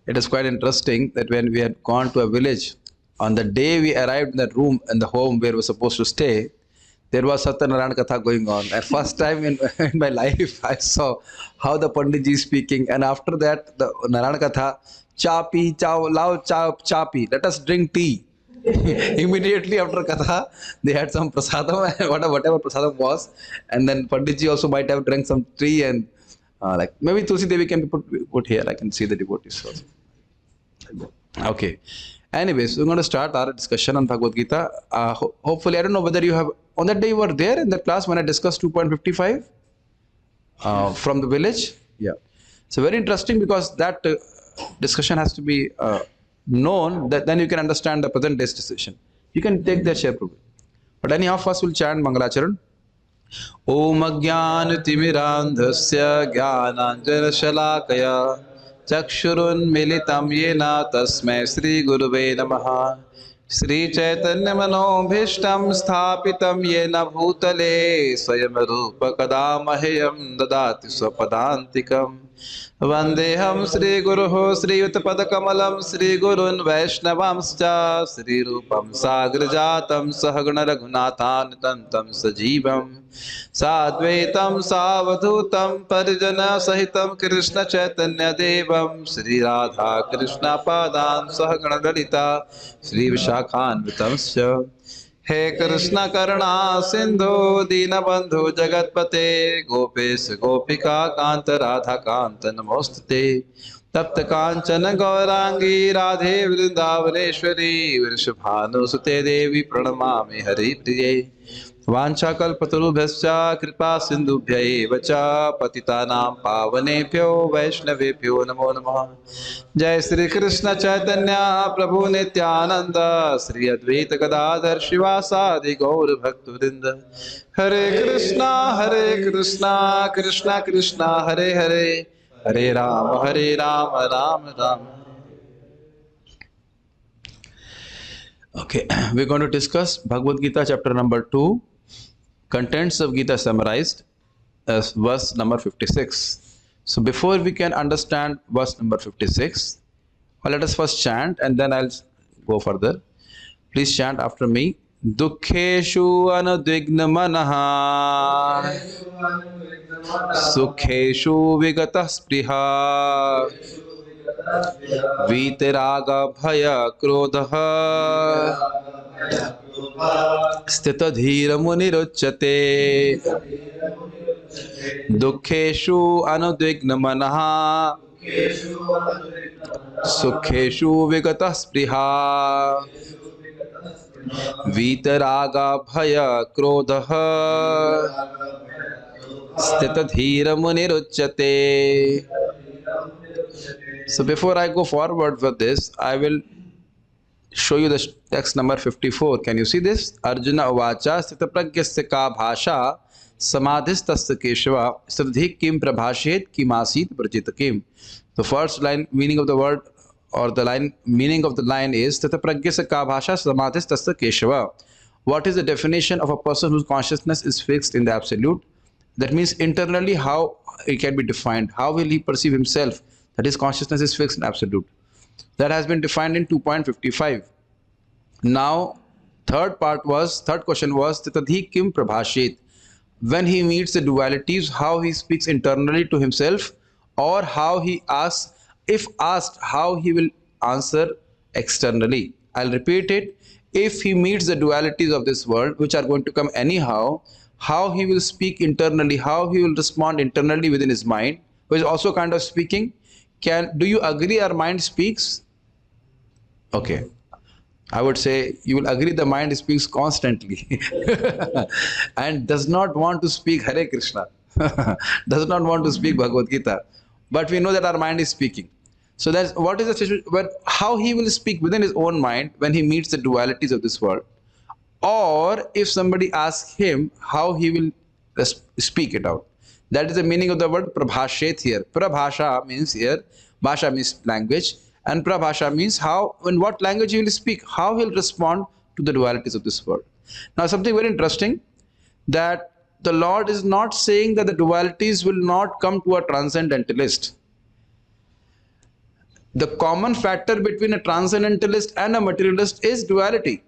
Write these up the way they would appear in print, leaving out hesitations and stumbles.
It is quite interesting that when we had gone to a village, on the day we arrived in that room in the home where we were supposed to stay, there was Satyanarayana Katha going on. And first time in my life, I saw how the Panditji is speaking. And after that, the Narayana Katha, chapi, chow, lao, chow, chapi, let us drink tea. Immediately after Katha, they had some prasadam, whatever prasadam was. And then Panditji also might have drank some tea and like maybe Tulsi Devi can be put here. I can see the devotees also. Okay. Anyways, we're going to start our discussion on Bhagavad Gita. Hopefully, I don't know whether you have, on that day you were there in the class when I discussed 2.55 from the village. Yeah. So very interesting because that discussion has to be known, that then you can understand the present day's decision. You can take that share probably. But anyhow, first we'll chant Mangalacharan. Om Ajnana Timirandhasya Jnananjana Shalakaya Chakshurun Militam Yena Tasmai Shri Guruve Namaha Shri Chaitanya Manobhishtam Sthapitam Yena Bhutale Swayam Rupa Kadamahayam Dadati Swapadantikam Vandeham Shri Guruho Shri Utpadakamalam Shri Gurun Vaishnavamscha Shri Rupam Sagrajatam Sahagana Raghunathan Tantam Sajivam Sadvaitam Savadhutam Parijana Sahitam Krishna Chaitanya Devam Shri Radha Krishna Padam Sahagana Lalita Shri Vishakhan Vitamsya He Krishna Karna Sindhu Dinabandhu Jagatpate Gopesh Gopika Kanta Radha Kanta Namostate Tapta Kanchana Gaurangi Radhe Vrindavaneshwari Virshabhanu Sute Devi Pranamami Hari Priye Vancha Kalpatarubhyascha Kripa Sindhubhya eva cha Patitanam Pavanebhyo Vaishnavebhyo Namo Namaha Jai Shri Krishna Chaitanya Prabhu Nityananda Shri Advaita Gadadhar Shivasadi Gaur Bhaktivinoda Hare Krishna Krishna Krishna Hare Hare Hare Rama Rama Rama. Okay, we're going to discuss Bhagavad Gita chapter number 2. Contents of Gita summarized as verse number 56. So before we can understand verse number 56, let us first chant and then I'll go further. Please chant after me. Dukkheshu anudvigna manaha Sukheshu vigata spriha Vitiraga bhaya krodha Sthita dhira muniruchyate Dukkheshu anudvigna manaha Sukheshu vigata spriha Vitiraga bhaya krodha Sthita dhira muniruchyate. So before I go forward with this, I will show you the text number 54. Can you see this? Arjuna uvacha sthita pragyasya ka bhasha samadhistasya keshava stradhi kim prabhashet kimasit prajita kim. The first line meaning of the word or the line meaning of the line is sthita pragyasya ka bhasha samadhistasya keshava. What is the definition of a person whose consciousness is fixed in the absolute? That means internally how it can be defined. How will he perceive himself? That his consciousness is fixed in absolute. That has been defined in 2.55. Now, third question was, Titadhi kim prabhashit. When he meets the dualities, how he speaks internally to himself, or how he asks, if asked, how he will answer externally. I'll repeat it. If he meets the dualities of this world, which are going to come anyhow, how he will speak internally, how he will respond internally within his mind, which is also kind of speaking. Do you agree our mind speaks? Okay. I would say you will agree the mind speaks constantly and does not want to speak Hare Krishna, does not want to speak Bhagavad Gita. But we know that our mind is speaking. So that's what is the situation, how he will speak within his own mind when he meets the dualities of this world. Or if somebody asks him, how he will speak it out. That is the meaning of the word prabhashet here. Prabhasha means here, bhasha means language, and prabhasha means how, in what language he will speak, how he will respond to the dualities of this world. Now something very interesting, that the Lord is not saying that the dualities will not come to a transcendentalist. The common factor between a transcendentalist and a materialist is duality.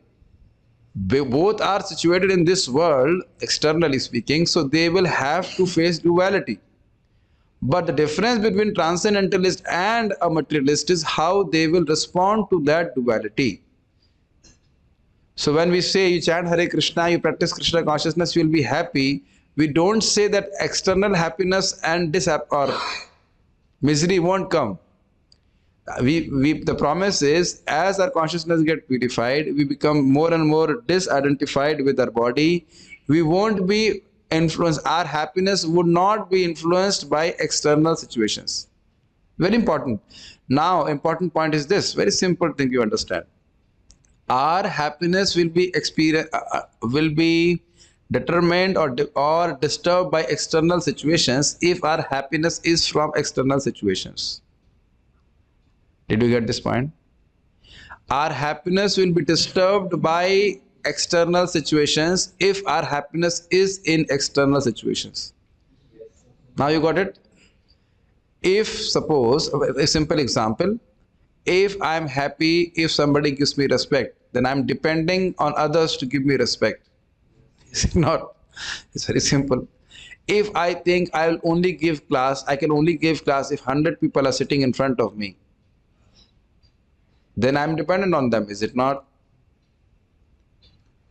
Both are situated in this world, externally speaking, so they will have to face duality. But the difference between transcendentalist and a materialist is how they will respond to that duality. So when we say you chant Hare Krishna, you practice Krishna consciousness, you will be happy. We don't say that external happiness and or misery won't come. The promise is, as our consciousness gets purified, we become more and more disidentified with our body. We won't be influenced. Our happiness would not be influenced by external situations. Very important. Now, important point is this. Very simple thing you understand. Our happiness will be determined or disturbed by external situations if our happiness is from external situations. Did you get this point? Our happiness will be disturbed by external situations if our happiness is in external situations. Now you got it? If suppose, a simple example, if I'm happy if somebody gives me respect, then I'm depending on others to give me respect. Is it not? It's very simple. If I think I can only give class if 100 people are sitting in front of me, then I'm dependent on them, is it not?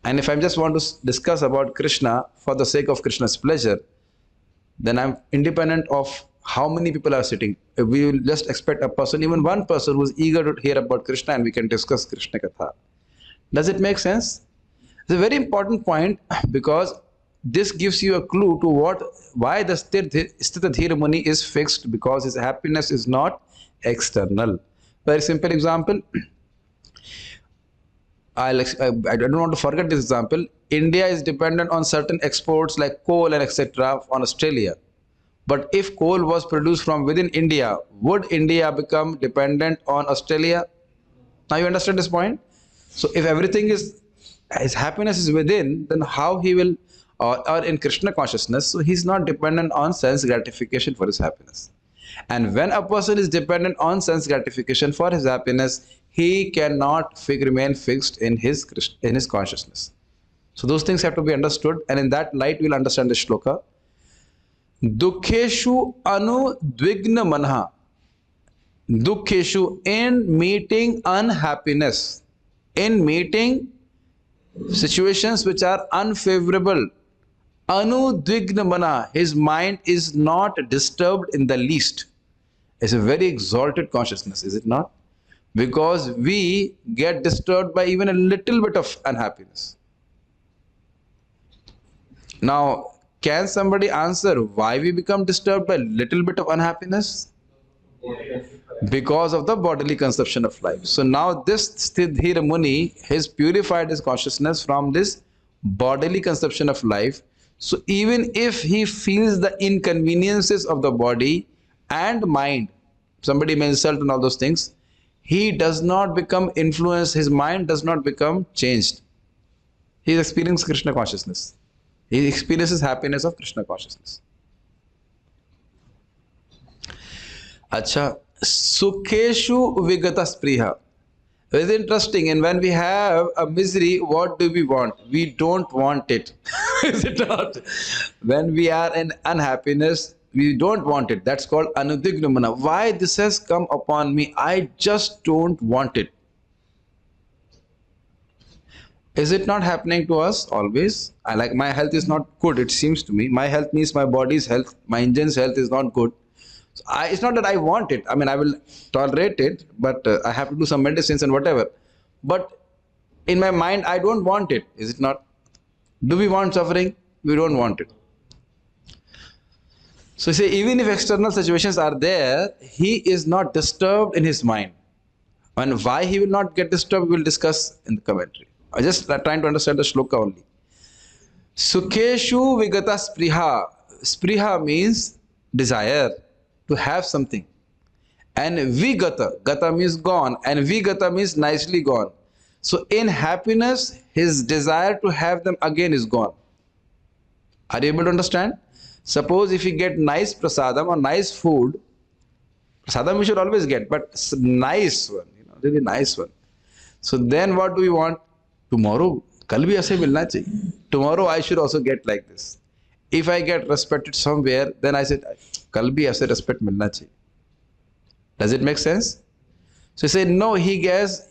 And if I just want to discuss about Krishna for the sake of Krishna's pleasure, then I'm independent of how many people are sitting. We will just expect a person, even one person who is eager to hear about Krishna, and we can discuss Krishna Katha. Does it make sense? It's a very important point, because this gives you a clue to why the Sthita Dhira Muni is fixed, because his happiness is not external. Very simple example. I don't want to forget this example. India is dependent on certain exports like coal and etc. on Australia. But if coal was produced from within India, would India become dependent on Australia? Now you understand this point? So if everything is, his happiness is within, then how he will, or in Krishna consciousness, so he's not dependent on sense gratification for his happiness. And when a person is dependent on sense gratification for his happiness, he cannot remain fixed in his consciousness. So those things have to be understood, and in that light we'll understand the shloka. Dukkheshu anudvigna manha. Dukkheshu, in meeting unhappiness, in meeting situations which are unfavorable, anudvigna manha, his mind is not disturbed in the least. It's a very exalted consciousness, is it not? Because we get disturbed by even a little bit of unhappiness. Now, can somebody answer why we become disturbed by a little bit of unhappiness? Because of the bodily conception of life. So now this Sthita Muni, has purified his consciousness from this bodily conception of life. So even if he feels the inconveniences of the body and mind, somebody may insult and all those things, he does not become influenced, his mind does not become changed. He experiences Krishna consciousness. He experiences happiness of Krishna consciousness. Acha, Sukheshu Vigata Spriha. It's interesting, and when we have a misery, what do we want? We don't want it. Is it not? When we are in unhappiness, we don't want it. That's called Anudigna. Why this has come upon me? I just don't want it. Is it not happening to us always? My health is not good, it seems to me. My health means my body's health, my engine's health is not good. So it's not that I want it. I mean, I will tolerate it, but I have to do some medicines and whatever. But in my mind, I don't want it. Is it not? Do we want suffering? We don't want it. So say, even if external situations are there, he is not disturbed in his mind. And why he will not get disturbed, we will discuss in the commentary. I just trying to understand the shloka only. Sukheshu vigata spriha. Spriha means desire, to have something. And vigata, gata means gone, and vigata means nicely gone. So in happiness, his desire to have them again is gone. Are you able to understand? Suppose if you get nice prasadam or nice food, Prasadam we should always get, but nice one, really nice one. So then what do we want? Tomorrow, kal bhi aise milna chahiye. Tomorrow I should also get like this. If I get respected somewhere, then I said, kal bhi aise respect milna chahiye. Does it make sense? So he said, no, he has,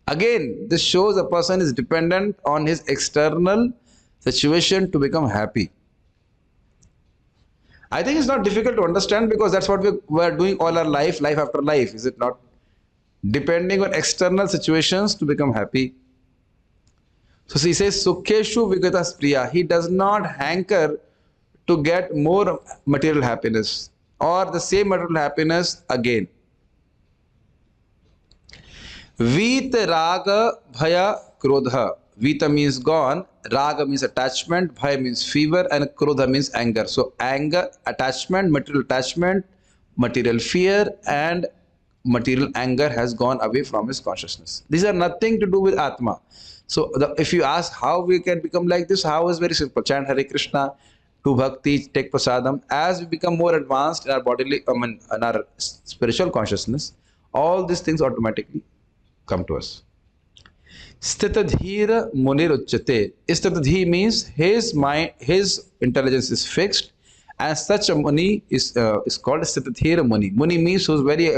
again, this shows a person is dependent on his external situation to become happy. I think it's not difficult to understand because that's what we are doing all our life after life, is it not? Depending on external situations to become happy. So he says, Sukheshu Vigatas Priya. He does not hanker to get more material happiness or the same material happiness again. Vita Raga Bhaya Krodha. Vita means gone, Raga means attachment, Bhaya means fever, and Krodha means anger. So anger, attachment, material fear, and material anger has gone away from his consciousness. These are nothing to do with Atma. So if you ask how we can become like this, how is very simple. Chant Hare Krishna, do bhakti, take prasadam. As we become more advanced in our bodily, in our spiritual consciousness, all these things automatically come to us. Stitadhira munir uchyate. Stitadhi means his mind, his intelligence is fixed, and such a muni is called Stitadhira muni. Muni means who's very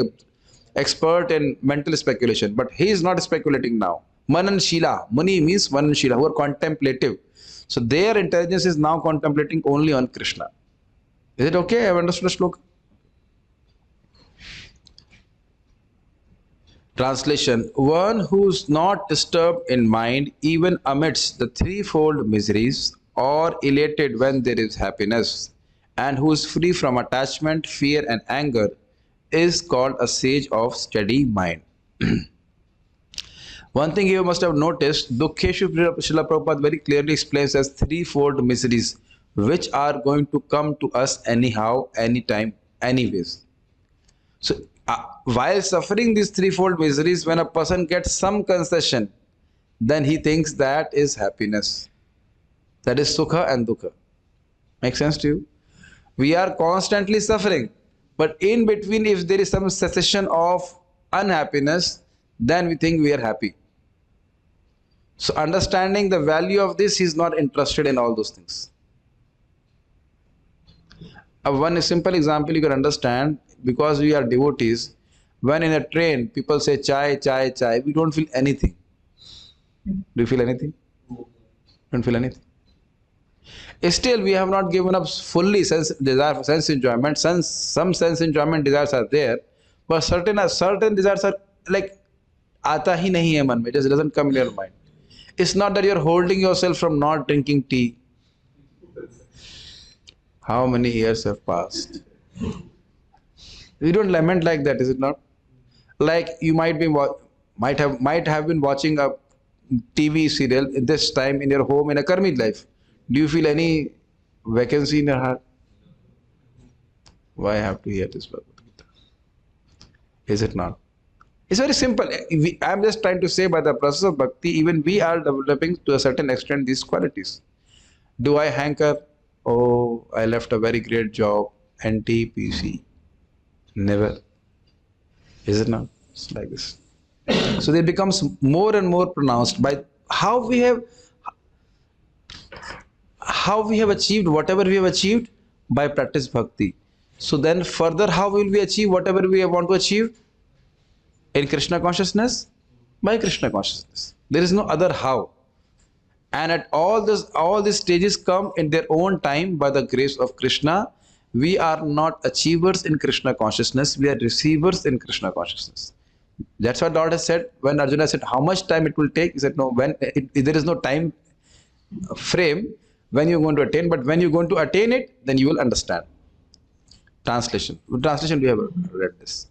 expert in mental speculation, but he is not speculating now. Manan Shila. Muni means Manan Shila, who are contemplative. So their intelligence is now contemplating only on Krishna. Is it okay? I have understood the shloka. Translation: one who's not disturbed in mind even amidst the threefold miseries, or elated when there is happiness, and who is free from attachment, fear and anger, is called a sage of steady mind. One thing you must have noticed, Dukkheshu Srila Prabhupada very clearly explains as threefold miseries, which are going to come to us anyhow, anytime, anyways. So while suffering these threefold miseries, when a person gets some concession, then he thinks that is happiness. That is sukha and dukkha. Make sense to you? We are constantly suffering, but in between, if there is some cessation of unhappiness, then we think we are happy. So understanding the value of this, he is not interested in all those things. One simple example you can understand, because we are devotees, when in a train people say chai, chai, chai, we don't feel anything. Do you feel anything? Don't feel anything. Still, we have not given up fully sense enjoyment. Some sense enjoyment desires are there, but certain desires are like aata hi nahi hai man mein, just doesn't come in your mind. It's not that you're holding yourself from not drinking tea. How many years have passed? We don't lament like that, is it not? Like you might have been watching a TV serial at this time in your home in a karmic life. Do you feel any vacancy in your heart? Why I have to hear this Bhagavad Gita? Is it not? It's very simple. I'm just trying to say by the process of bhakti, even we are developing to a certain extent these qualities. Do I hanker? Oh, I left a very great job, NTPC. Never. Is it not? It's like this. So they becomes more and more pronounced by how we have achieved whatever we have achieved by practice bhakti. So then further, how will we achieve whatever we want to achieve? In Krishna consciousness? By Krishna consciousness. There is no other how. And at all these stages come in their own time by the grace of Krishna. We are not achievers in Krishna consciousness, we are receivers in Krishna consciousness. That's what Lord has said. When Arjuna said, how much time it will take? He said, no, there is no time frame when you're going to attain, but when you're going to attain it, then you will understand. Translation. Translation, we have read this.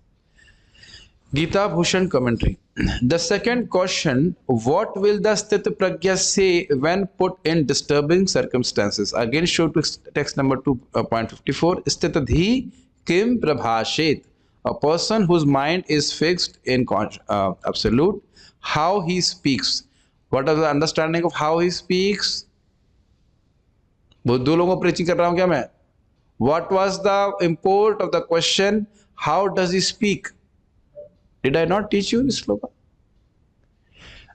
Gita Bhushan commentary. The second question, what will the Sthit Pragya say when put in disturbing circumstances? Again, show to text number 2.54. Sthitadhi kim prabhashet. A person whose mind is fixed in absolute, how he speaks. What is the understanding of how he speaks? बुद्धू लोगों को preaching कर रहा हूं क्या मैं? What was the import of the question? how does he speak? Did I not teach you this sloka?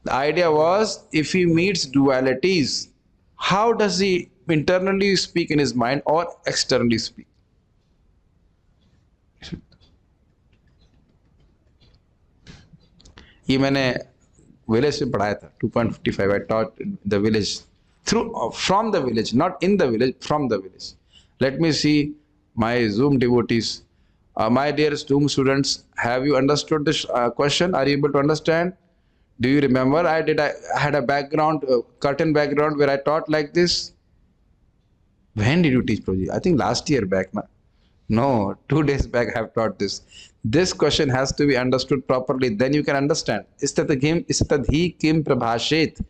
The idea was, if he meets dualities, how does he internally speak in his mind or externally speak? ये मैंने village में पढ़ाया था 2.55 I taught in the village through from the village, not in the village, from the village. Let me see my Zoom devotees. My dear Zoom students, have you understood this question? Are you able to understand? Do you remember? I had a background, curtain background where I taught like this. When did you teach, Prabhuji? I think last year back, na? No, 2 days back I have taught this. This question has to be understood properly. Then you can understand. Istadhi kim prabhashet.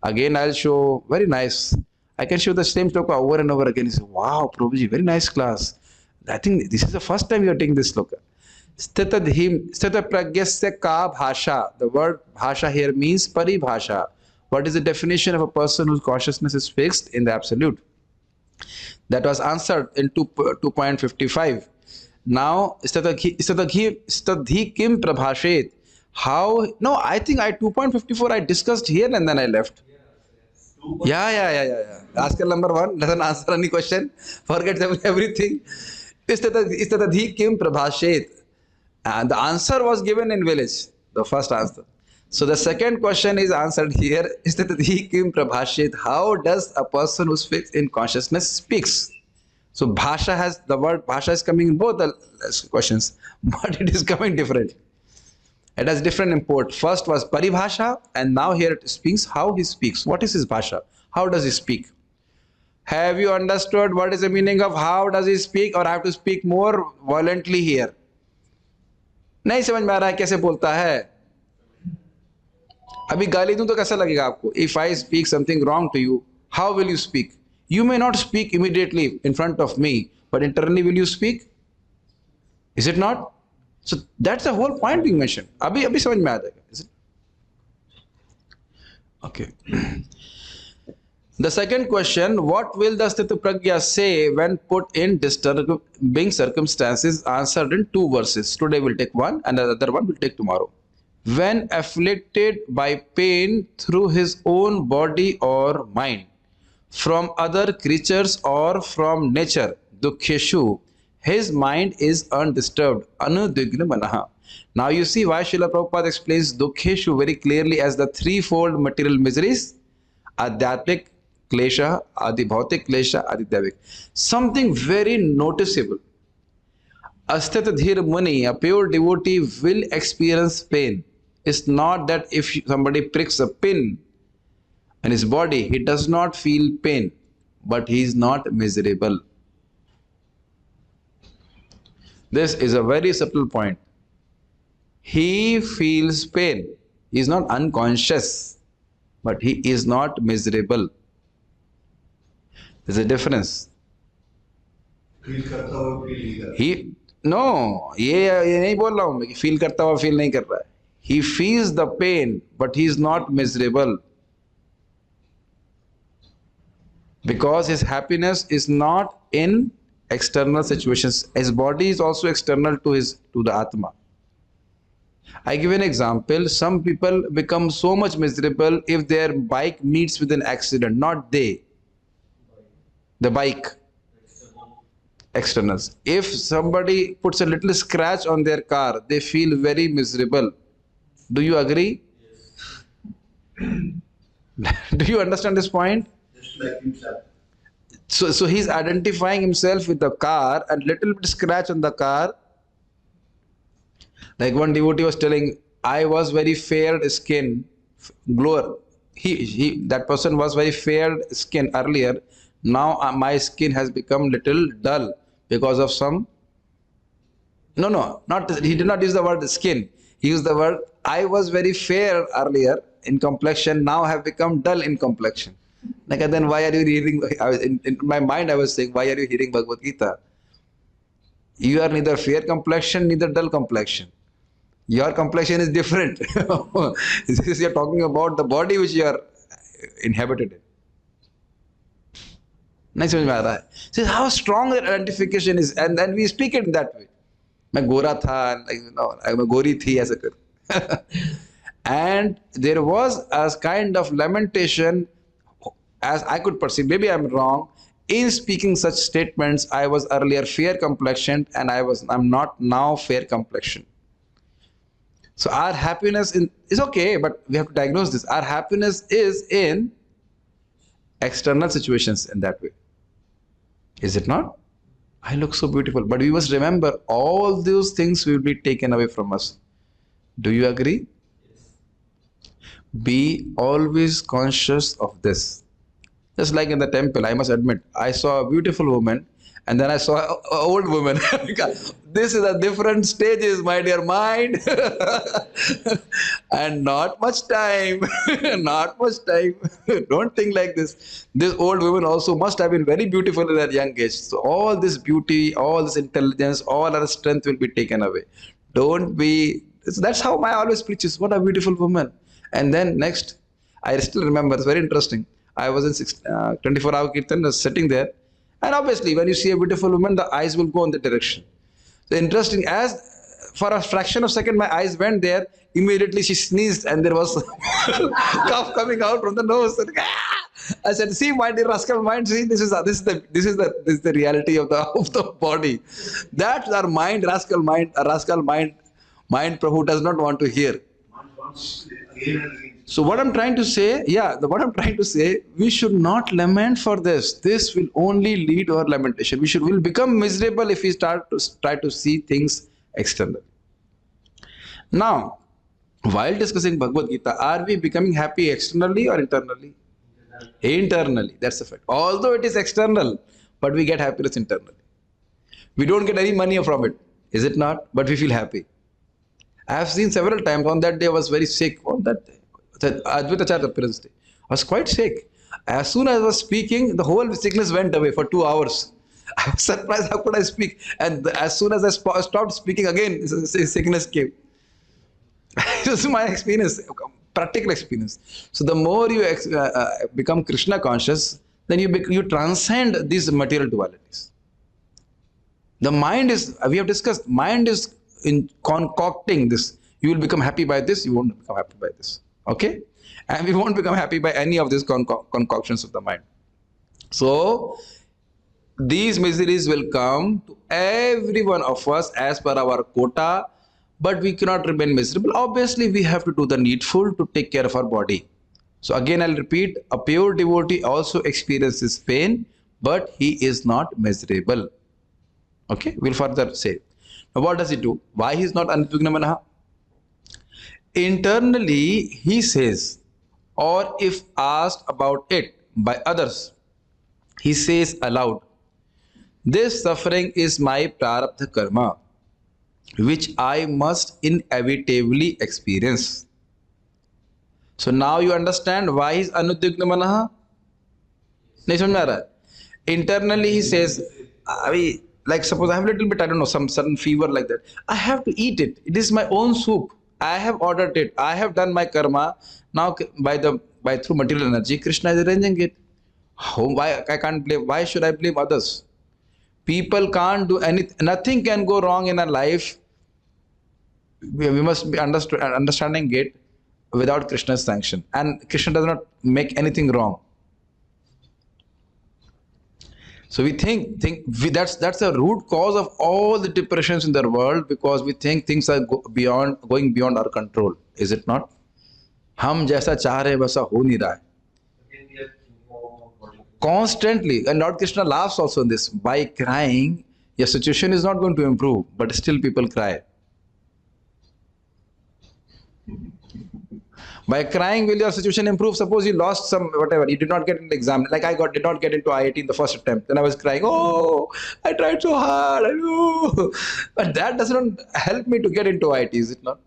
Again, I'll show. Very nice. I can show the same sloka over and over again. You say, wow, Prabhuji, very nice class. I think this is the first time you are taking this sloka. Stita pragyasya ka bhasha. The word bhasha here means paribhasha. What is the definition of a person whose consciousness is fixed in the absolute? That was answered in 2.55. Now, istadhi kim prabhashet. How? No, I think I 2.54 I discussed here and then I left. Yeah. Ask number 1 doesn't answer any question. Forget everything. Istadhi kim prabhashet. And the answer was given in village. The first answer. So the second question is answered here. Istadhi kim prabhashet. How does a person who's fixed in consciousness speaks? So bhasha has, the word bhasha is coming in both the questions, but it is coming different. It has different import. First was paribhasha, and now here it speaks how he speaks. What is his bhasha? How does he speak? Have you understood what is the meaning of how does he speak, or I have to speak more violently here? नहीं समझ में आ रहा है कैसे बोलता है? अभी गाली दूं तो कैसा लगेगा आपको? If I speak something wrong to you, how will you speak? You may not speak immediately in front of me, but internally will you speak? Is it not? So that's the whole point being mentioned. अभी समझ में आ जाएगा. Is it? Okay. The second question, what will the Sthita Pragya say when put in disturbing circumstances, answered in 2 verses. Today we'll take one and the other one we'll take tomorrow. When afflicted by pain through his own body or mind, from other creatures or from nature, dukkheshu, his mind is undisturbed, anudigna manaha. Now you see why Srila Prabhupada explains dukkheshu very clearly as the threefold material miseries, adhyatmic klesha, adibhautik klesha, adidevik. Something very noticeable. Asthita Dhir Muni, a pure devotee, will experience pain. It's not that if somebody pricks a pin in his body, he does not feel pain, but he is not miserable. This is a very subtle point. He feels pain. He is not unconscious, but he is not miserable. There's a difference. He no, ये नहीं बोल रहा हूँ मैं कि feel करता हुआ feel नहीं कर रहा है. He feels the pain, but he is not miserable. Because his happiness is not in external situations. His body is also external to the Atma. I give an example. Some people become so much miserable if their bike meets with an accident. Not they. The bike. Externals. If somebody puts a little scratch on their car, they feel very miserable. Do you agree? Do you understand this point? Just like himself. So he's identifying himself with the car, and little bit scratch on the car. Like one devotee was telling, I was very fair skin, glower. That person was very fair skin earlier. Now my skin has become little dull because of some. No, not he did not use the word skin. He used the word, I was very fair earlier in complexion. Now have become dull in complexion. Like, then why are you reading? In my mind, I was saying, why are you hearing Bhagavad Gita? You are neither fair complexion, neither dull complexion. Your complexion is different. You are talking about the body which you are inhabited in. नहीं समझ में आ रहा है. See how strong that identification is, and then we speak it in that way. मैं गोरा था, like, मैं गोरी थी, ऐसा कर. And there was a kind of lamentation, as I could perceive, maybe I'm wrong, in speaking such statements. I was earlier fair complexioned and I'm not now fair complexion. So our happiness is okay, but we have to diagnose this. Our happiness is in external situations in that way. Is it not? I look so beautiful, but we must remember all those things will be taken away from us. Do you agree? Be always conscious of this. Just like in the temple, I must admit, I saw a beautiful woman and then I saw an old woman. This is a different stages, my dear mind. And not much time. Not much time. Don't think like this. This old woman also must have been very beautiful in her young age. So all this beauty, all this intelligence, all her strength will be taken away. Don't be. That's how I always preaches. What a beautiful woman. And then next, I still remember, it's very interesting. I was in 24-hour Kirtan, sitting there. And obviously, when you see a beautiful woman, the eyes will go in that direction. So interesting, as for a fraction of a second, my eyes went there. Immediately she sneezed and there was cough coming out from the nose. I said, see, my dear rascal mind, see, this is the reality of the body. That's our mind, rascal mind, Prabhu does not want to hear. So what I'm trying to say, we should not lament for this. This will only lead to our lamentation. We'll become miserable if we try to see things externally. Now, while discussing Bhagavad Gita, are we becoming happy externally or internally? Internally, that's a fact. Although it is external, but we get happiness internally. We don't get any money from it, is it not? But we feel happy. I have seen several times. On that day, I was very sick. On that day, Advaita Acharya appearance day, I was quite sick. As soon as I was speaking, the whole sickness went away for 2 hours. I was surprised, how could I speak? And as soon as I stopped speaking again, sickness came. This is my experience, practical experience. So the more you become Krishna conscious, then you transcend these material dualities. The mind is, we have discussed, mind is in concocting this. You will become happy by this, you won't become happy by this. Okay? And we won't become happy by any of these concoctions of the mind. So, these miseries will come to every one of us as per our quota, but we cannot remain miserable. Obviously, we have to do the needful to take care of our body. So again, I'll repeat, a pure devotee also experiences pain, but he is not miserable. Okay? We'll further say. Now, what does he do? Why he is not anudvigna manaha? Internally, he says, or if asked about it by others, he says aloud, this suffering is my prarabdha karma, which I must inevitably experience. So now you understand why he is anudvigna manaha? Nahi samjh mein aa raha hai? Internally, he says, like suppose I have a little bit, I don't know, some sudden fever like that. I have to eat it. It is my own soup. I have ordered it. I have done my karma. Now by through material energy, Krishna is arranging it. Why I can't blame? Why should I blame others? People can't do anything. Nothing can go wrong in our life. We must be understanding it without Krishna's sanction. And Krishna does not make anything wrong. So we think that's the root cause of all the depressions in the world, because we think things are going beyond our control. Is it not? हम जैसा चाह रहे वैसा हो नहीं रहा है. Constantly, and Lord Krishna laughs also in this. By crying, your situation is not going to improve, but still people cry. By crying, will your situation improve? Suppose you lost some whatever, you did not get an exam. Like I did not get into IIT in the first attempt. Then I was crying, oh, I tried so hard. But that does not help me to get into IIT, is it not?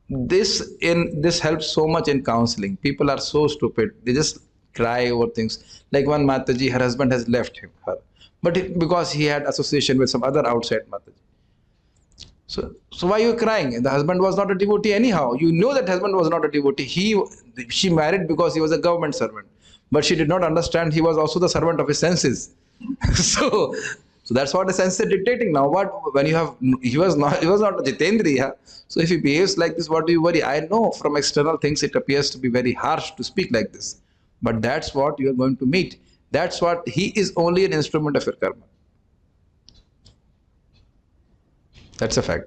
This helps so much in counseling. People are so stupid. They just cry over things. Like one Mataji, her husband has left her. But because he had association with some other outside Mataji. So why are you crying? The husband was not a devotee anyhow. You know that husband was not a devotee. She married because he was a government servant. But she did not understand he was also the servant of his senses. So So that's what the sense is dictating now. What when you have he was not a Jitendriya. So if he behaves like this, what do you worry? I know from external things it appears to be very harsh to speak like this, but that's what you are going to meet. That's what he is only an instrument of your karma. That's a fact.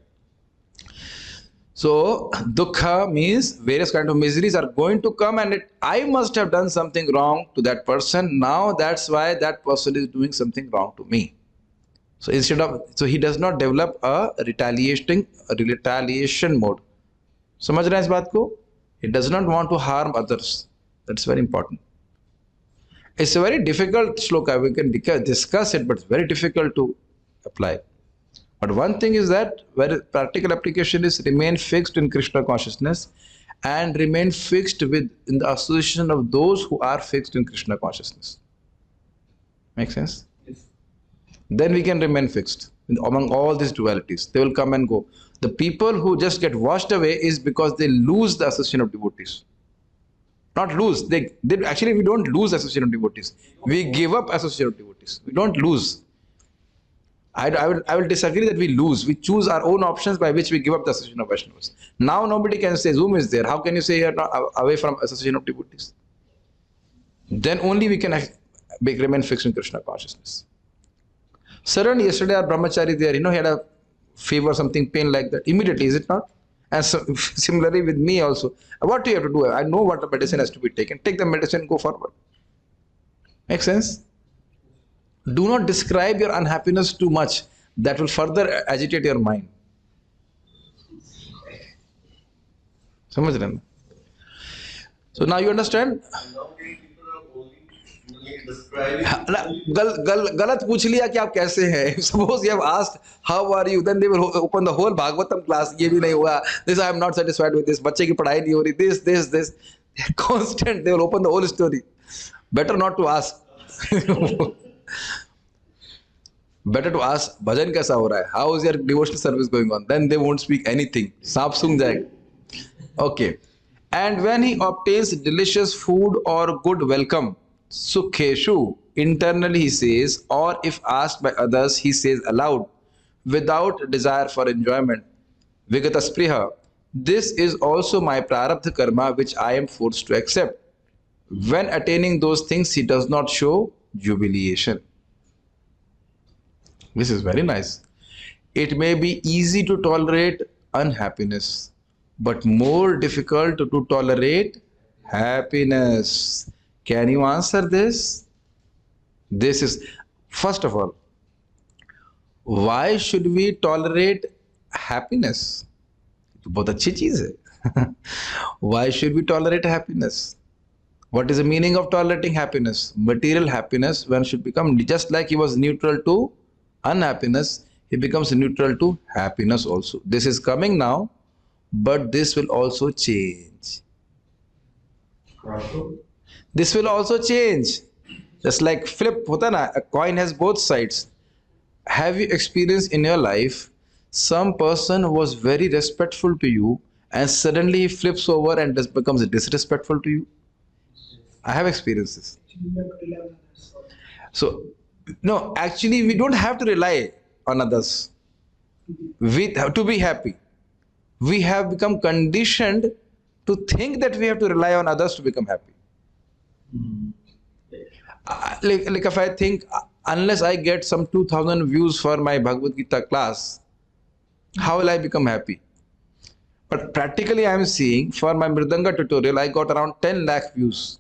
So dukkha means various kind of miseries are going to come, and I must have done something wrong to that person. Now that's why that person is doing something wrong to me. So he does not develop a retaliation mode. समझ रहे हैं इस बात को? He does not want to harm others. That's very important. It's a very difficult shloka. We can discuss it, but it's very difficult to apply. But one thing is that very practical application is remain fixed in Krishna consciousness and remain fixed in the association of those who are fixed in Krishna consciousness. Make sense? Yes. Then we can remain fixed among all these dualities. They will come and go. The people who just get washed away is because they lose the association of devotees. Not lose. Actually, we don't lose association of devotees. We give up association of devotees. We don't lose. I will disagree that we lose. We choose our own options by which we give up the association of Vaishnavas. Now nobody can say Zoom is there. How can you say you are not away from association of devotees? Then only we can remain fixed in Krishna consciousness. Saran, yesterday our brahmachari there, he had a fever, something, pain like that. Immediately, is it not? And so, similarly with me also. What do you have to do? I know what the medicine has to be taken. Take the medicine, go forward. Make sense? Do not describe your unhappiness too much. That will further agitate your mind. समझ रहे हैं? So now you understand? गलत पूछ लिया कि आप कैसे हैं. Suppose you have asked how are you, then they will open the whole Bhagavatam class. ये भी नहीं हुआ. This I am not satisfied with this. बच्चे की पढ़ाई नहीं हो रही. This. Constant. They will open the whole story. Better not to ask. Better to ask bhajan kaisa ho raha hai, how is your devotional service going on, then they won't speak anything. Saap sung jayega. Okay. And when he obtains delicious food or good welcome, sukheshu, internally he says, or if asked by others he says aloud without desire for enjoyment, vigata spriha, this is also my prarabdha karma which I am forced to accept. When attaining those things he does not show jubilation. This is very nice. It may be easy to tolerate unhappiness, but more difficult to tolerate happiness. Can you answer this? This is, first of all, why should we tolerate happiness? बहुत अच्छी चीज है. Why should we tolerate happiness? What is the meaning of tolerating happiness? Material happiness, one should become, just like he was neutral to unhappiness, he becomes neutral to happiness also. This is coming now, but this will also change. This will also change. Just like flip, hota na, a coin has both sides. Have you experienced in your life some person was very respectful to you and suddenly he flips over and just becomes disrespectful to you? I have experienced this. So, no, actually we don't have to rely on others. We have to be happy. We have become conditioned to think that we have to rely on others to become happy. Like if I think, unless I get some 2,000 views for my Bhagavad Gita class, how will I become happy? But practically I am seeing, for my Mridanga tutorial, I got around 10 lakh views.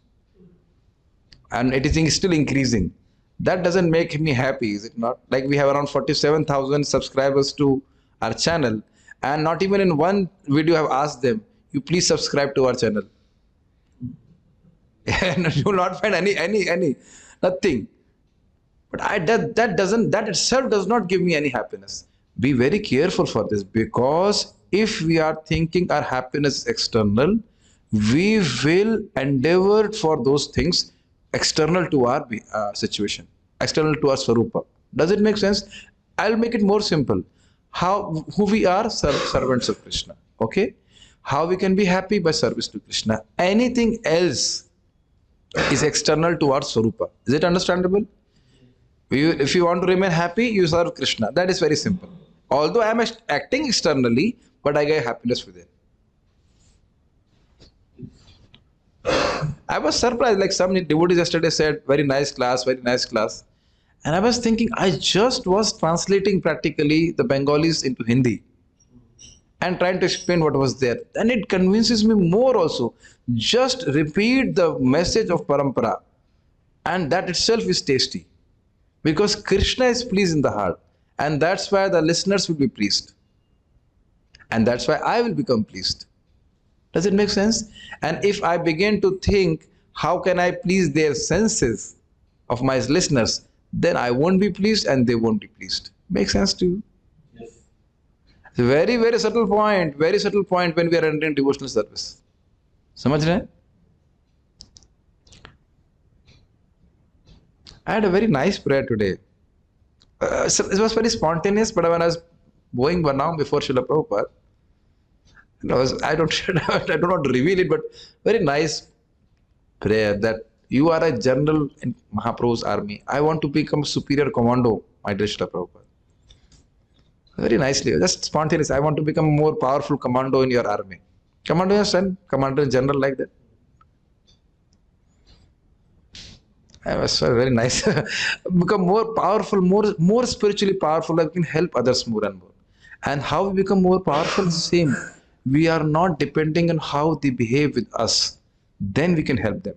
And it is still increasing. That doesn't make me happy, is it not? Like we have around 47,000 subscribers to our channel, and not even in one video I have asked them, you please subscribe to our channel. And you will not find any nothing. But that itself does not give me any happiness. Be very careful for this, because if we are thinking our happiness is external, we will endeavor for those things external to our situation, external to our Swarupa. Does it make sense? I'll make it more simple. Who we are? Servants of Krishna. Okay? How we can be happy? By service to Krishna. Anything else is external to our Swarupa. Is it understandable? If you want to remain happy, you serve Krishna. That is very simple. Although I am acting externally, but I get happiness within. I was surprised, like some devotees yesterday said, very nice class, very nice class. And I was thinking, I just was translating practically the Bengalis into Hindi and trying to explain what was there. And it convinces me more also. Just repeat the message of Parampara, and that itself is tasty. Because Krishna is pleased in the heart. And that's why the listeners will be pleased. And that's why I will become pleased. Does it make sense? And if I begin to think, how can I please their senses of my listeners, then I won't be pleased and they won't be pleased. Make sense to you? Yes. It's a very, very subtle point when we are entering devotional service. Samajh rahe? I had a very nice prayer today. It was very spontaneous, but when I was going Banam before Srila Prabhupada, I don't want to reveal it, but very nice prayer that you are a general in Mahaprabhu's army. I want to become a superior commando, my dear Srila Prabhupada. Very nicely, just spontaneous. I want to become a more powerful commando in your army. Commando in your son, commander in general like that. I was very nice. Become more powerful, more spiritually powerful. I can help others more and more. And how we become more powerful is the same. We are not depending on how they behave with us. Then we can help them.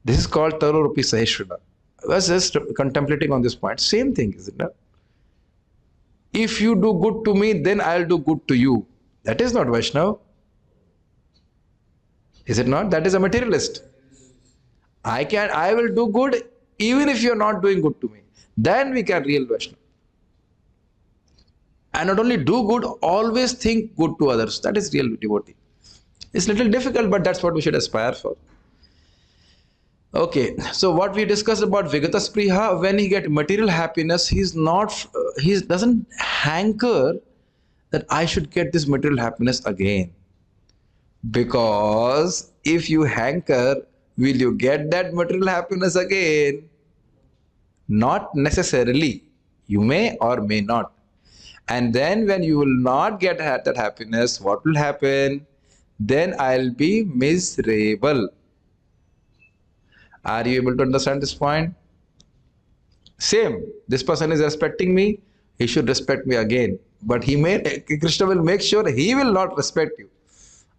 This is called Tarorupi Sahishwada. I was just contemplating on this point. Same thing, isn't it? If you do good to me, then I'll do good to you. That is not Vaishnava. Is it not? That is a materialist. I will do good even if you're not doing good to me. Then we can real Vaishnava. And not only do good, always think good to others. That is real devotee. It's a little difficult, but that's what we should aspire for. Okay, so what we discussed about Vigata Spriha, when he gets material happiness, he doesn't hanker that I should get this material happiness again. Because if you hanker, will you get that material happiness again? Not necessarily. You may or may not. And then when you will not get that happiness, what will happen? Then I'll be miserable. Are you able to understand this point? Same. This person is respecting me. He should respect me again. But Krishna will make sure he will not respect you.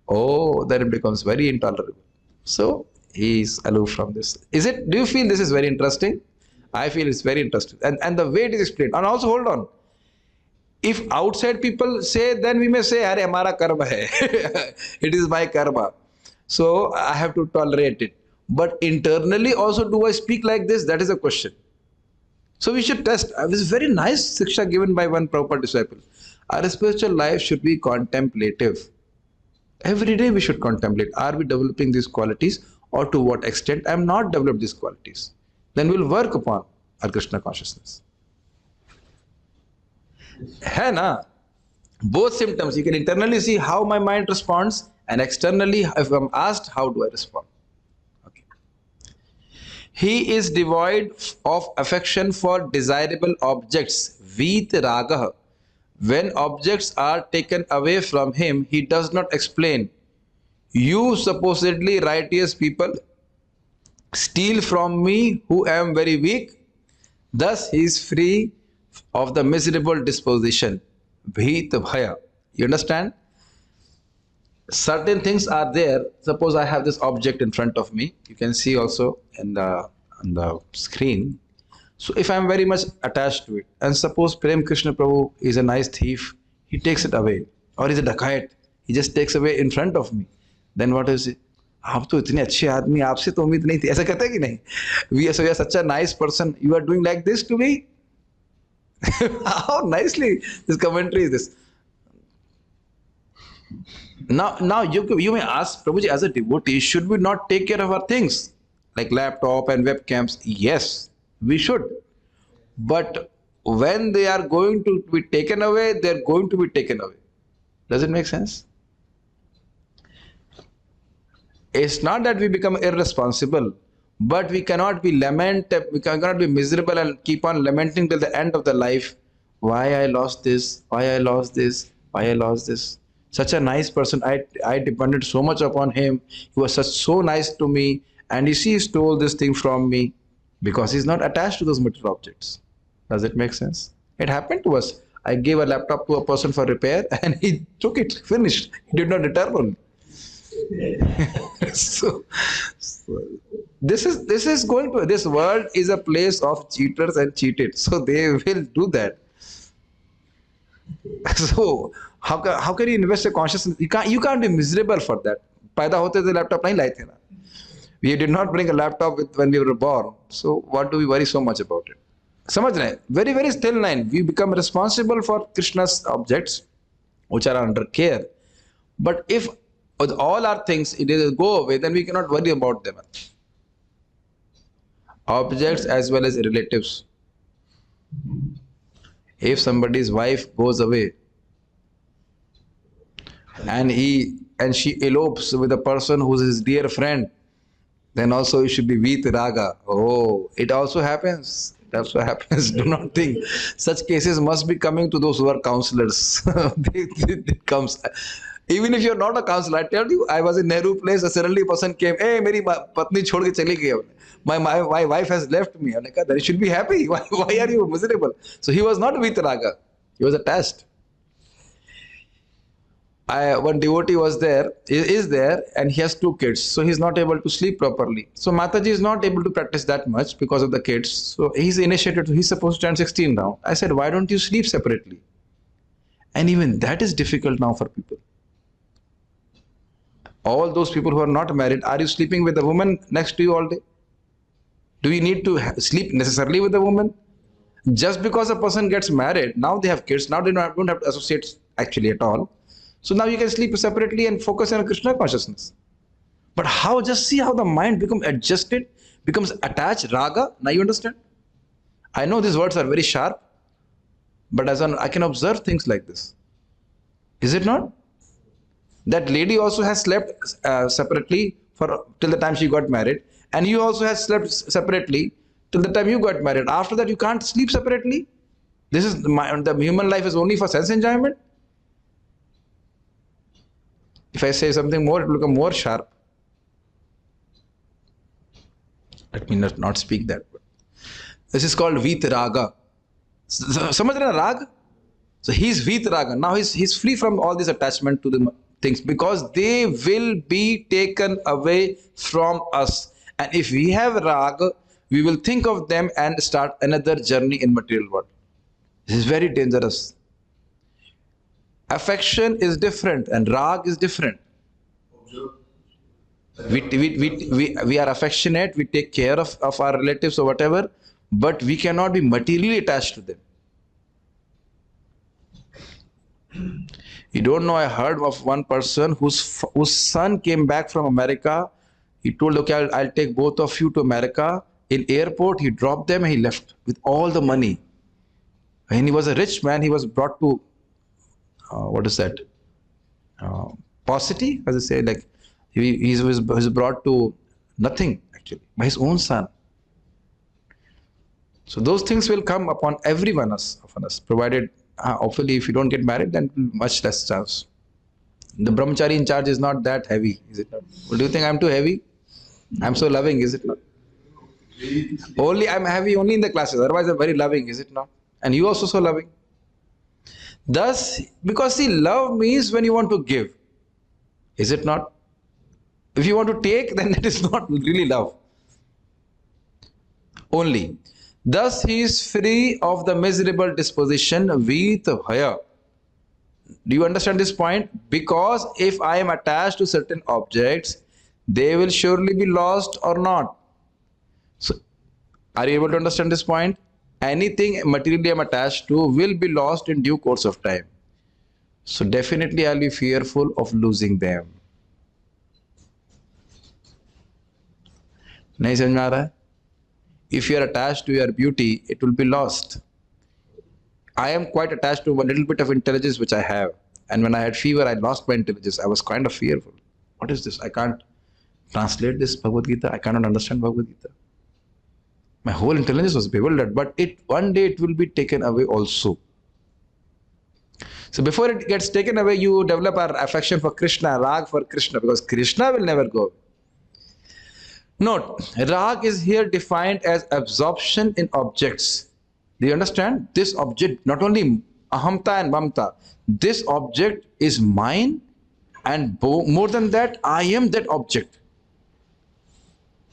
Oh, then it becomes very intolerable. So he is aloof from this. Do you feel this is very interesting? I feel it's very interesting. And the way it is explained. And also hold on. If outside people say, then we may say, Arey, hamara karma hai. It is my karma. So I have to tolerate it. But internally also, do I speak like this? That is a question. So we should test. This is very nice siksha given by one Prabhupada disciple. Our spiritual life should be contemplative. Every day we should contemplate. Are we developing these qualities, or to what extent I am not developed these qualities? Then we'll work upon our Krishna consciousness. Hai na? Both symptoms. You can internally see how my mind responds, and externally, if I'm asked, how do I respond? Okay. He is devoid of affection for desirable objects. Vit ragah. When objects are taken away from him, he does not explain. You supposedly righteous people steal from me who am very weak. Thus he is free of the miserable disposition. Bhit bhaya. You understand? Certain things are there. Suppose I have this object in front of me. You can see also on the screen. So if I am very much attached to it, and suppose Prem Krishna Prabhu is a nice thief, he takes it away. Or is a dacoit, he just takes away in front of me. Then what is it? आप तो इतने अच्छे आदमी, आपसे तो उम्मीद नहीं थी. ऐसा कहते हैं कि नहीं? We are such a nice person. You are doing like this to me? How nicely this commentary is this. Now you may ask, Prabhuji, as a devotee, should we not take care of our things? Like laptop and webcams? Yes, we should. But when they are going to be taken away, they are going to be taken away. Does it make sense? It's not that we become irresponsible. But we cannot be we cannot be miserable and keep on lamenting till the end of the life. Why I lost this? Why I lost this? Why I lost this? Such a nice person. I depended so much upon him. He was so nice to me, and you see, he stole this thing from me because he's not attached to those material objects. Does it make sense? It happened to us. I gave a laptop to a person for repair, and he took it. Finished. He did not return. so, so this world is a place of cheaters and cheated, so they will do that. So how can you invest a consciousness? You can't be miserable for that. पैदा होते थे laptop नहीं लाए थे ना. We did not bring a laptop when we were born, so what do we worry so much about it? समझ रहे हैं? Very very thin line. We become responsible for Krishna's objects which are under care, but if with all our things it will go away, then we cannot worry about them. Objects as well as relatives. If somebody's wife goes away and she elopes with a person who's his dear friend, then also it should be Veet Raga. Oh, it also happens. That's what happens. Do not think. Such cases must be coming to those who are counselors. It comes. Even if you're not a counselor, I tell you, I was in Nehru place, suddenly a person came, hey, meri patni chhod ke chali gayi. My wife has left me. I said, you should be happy. Why are you miserable? So he was not Vitaraga. He was attached. One devotee was there, is there, and he has 2 kids. So he's not able to sleep properly. So Mataji is not able to practice that much because of the kids. So he's initiated, he's supposed to turn 16 now. I said, why don't you sleep separately? And even that is difficult now for people. All those people who are not married, are you sleeping with a woman next to you all day? Do you need to sleep necessarily with a woman? Just because a person gets married, now they have kids, now they don't have to associate actually at all. So now you can sleep separately and focus on Krishna consciousness. But how, just see how the mind becomes adjusted, becomes attached, raga. Now you understand? I know these words are very sharp, but I can observe things like this. Is it not? That lady also has slept separately till the time she got married, and you also have slept separately till the time you got married. After that, you can't sleep separately. This is the human life is only for sense enjoyment. If I say something more, it will become more sharp. Let me not speak that word. This is called Vitaraga. Samajh rahe na rag? So he's Vitaraga. Now he's free from all this attachment to the things because they will be taken away from us. And if we have raga, we will think of them and start another journey in material world. This is very dangerous. Affection is different and rag is different. We are affectionate, we take care of our relatives or whatever, but we cannot be materially attached to them. You don't know, I heard of one person whose son came back from America. He told, okay, I'll take both of you to America. In airport, he dropped them and he left with all the money. And he was a rich man. He was brought to, what is that? Paucity, as I say, like he was brought to nothing actually by his own son. So those things will come upon every one of us, provided, hopefully, if you don't get married, then much less chance. The brahmachari in charge is not that heavy, is it not? Well, do you think I'm too heavy? I'm so loving, is it not? I'm heavy only in the classes, otherwise I'm very loving, is it not? And you also so loving. Thus, because see, love means when you want to give, is it not? If you want to take, then that is not really love. Only. Thus he is free of the miserable disposition with bhaya. Do you understand this point? Because if I am attached to certain objects, they will surely be lost or not. So, are you able to understand this point? Anything materially I am attached to will be lost in due course of time. So definitely I'll be fearful of losing them. Nahi samajh mein aa raha hai? If you are attached to your beauty, it will be lost. I am quite attached to a little bit of intelligence which I have. And when I had fever, I lost my intelligence. I was kind of fearful. What is this? I can't translate this Bhagavad Gita. I cannot understand Bhagavad Gita. My whole intelligence was bewildered, but one day it will be taken away also. So before it gets taken away, you develop our affection for Krishna, rag for Krishna, because Krishna will never go away. Note, rag is here defined as absorption in objects. Do you understand? This object, not only ahamta and mamta, this object is mine, and more than that, I am that object.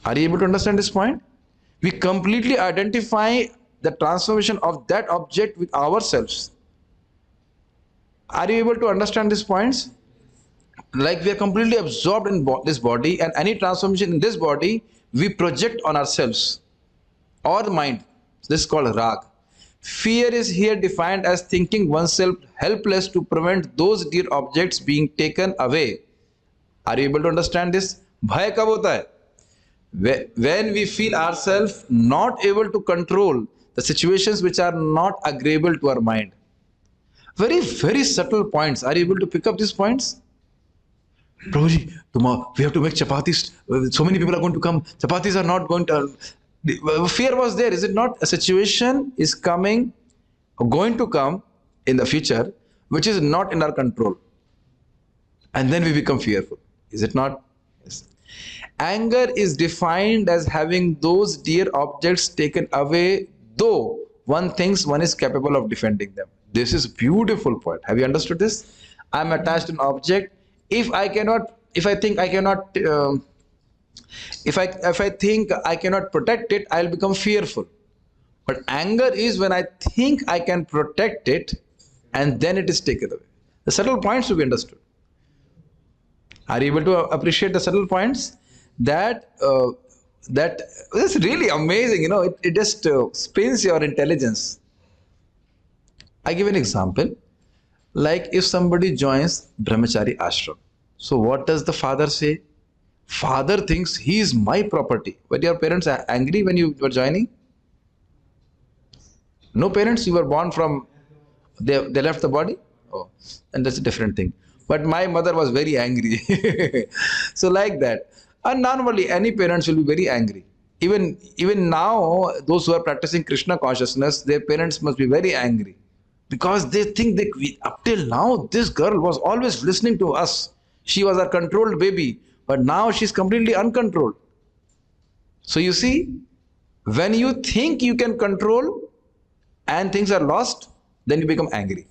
Are you able to understand this point? We completely identify the transformation of that object with ourselves. Are you able to understand these points? Like we are completely absorbed in this body, and any transformation in this body we project on ourselves or the mind. This is called rag. Fear is here defined as thinking oneself helpless to prevent those dear objects being taken away. Are you able to understand this? Bhaya kab hota hai? When we feel ourselves not able to control the situations which are not agreeable to our mind. Very, very subtle points. Are you able to pick up these points? Prabhuji, tomorrow we have to make chapatis. So many people are going to come. Chapatis are not going to. Fear was there, is it not? A situation is coming, or going to come in the future, which is not in our control. And then we become fearful. Is it not? Yes. Anger is defined as having those dear objects taken away, though one thinks one is capable of defending them. This is a beautiful point. Have you understood this? I am attached to an object. If I think I cannot protect it, I'll become fearful. But anger is when I think I can protect it, and then it is taken away. The subtle points to be understood. Are you able to appreciate the subtle points? That is really amazing. You know, it just spins your intelligence. I give an example. Like if somebody joins brahmachari ashram, so what does the father say? Father thinks he is my property. Were your parents angry when you were joining? No parents, you were born from, they left the body? Oh, and that's a different thing. But my mother was very angry. So like that. And normally any parents will be very angry. Even now, those who are practicing Krishna consciousness, their parents must be very angry. Because they think that up till now, this girl was always listening to us. She was a controlled baby, but now she's completely uncontrolled. So you see, when you think you can control and things are lost, then you become angry.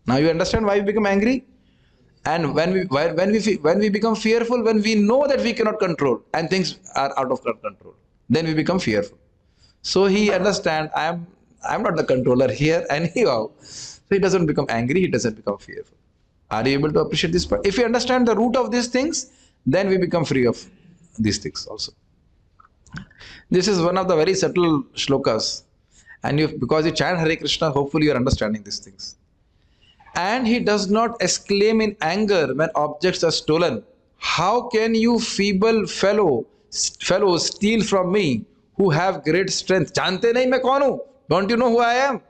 Now you understand why you become angry? And when we become fearful, when we know that we cannot control and things are out of our control, then we become fearful. So he understands, I'm not the controller here anyhow. So he doesn't become angry, he doesn't become fearful. Are you able to appreciate this part? If you understand the root of these things, then we become free of these things also. This is one of the very subtle shlokas. And because you chant Hare Krishna, hopefully you are understanding these things. And he does not exclaim in anger when objects are stolen. How can you feeble fellows steal from me who have great strength? Jante nahi main kaun hu? Don't you know who I am?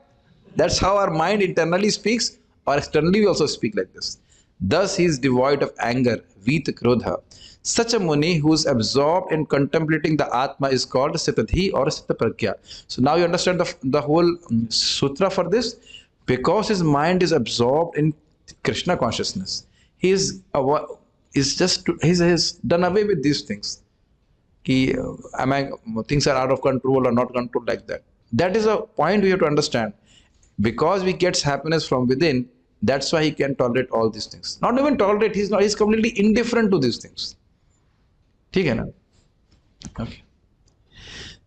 That's how our mind internally speaks, or externally we also speak like this. Thus he is devoid of anger, vita krodha. Such a muni who is absorbed in contemplating the Atma is called Sitadhi or Sitapragya. So now you understand the whole sutra for this. Because his mind is absorbed in Krishna consciousness, he's done away with these things. Things are out of control or not controlled like that. That is a point we have to understand. Because we get happiness from within, that's why he can tolerate all these things. Not even tolerate, he's completely indifferent to these things. ठीक है ना? Okay.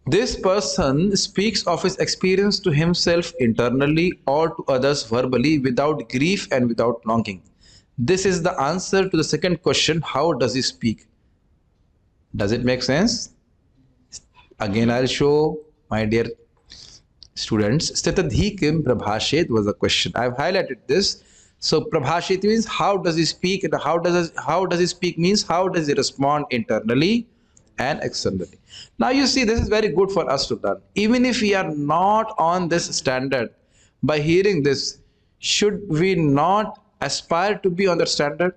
This person speaks of his experience to himself internally or to others verbally without grief and without longing. This is the answer to the second question, how does he speak? Does it make sense? Again, I'll show, my dear students. Sthitadhi kim prabhashet was a question. I've highlighted this. So prabhashet means how does he speak, and how does he speak means how does he respond internally and externally. Now you see, this is very good for us to learn. Even if we are not on this standard, by hearing this, should we not aspire to be on that standard?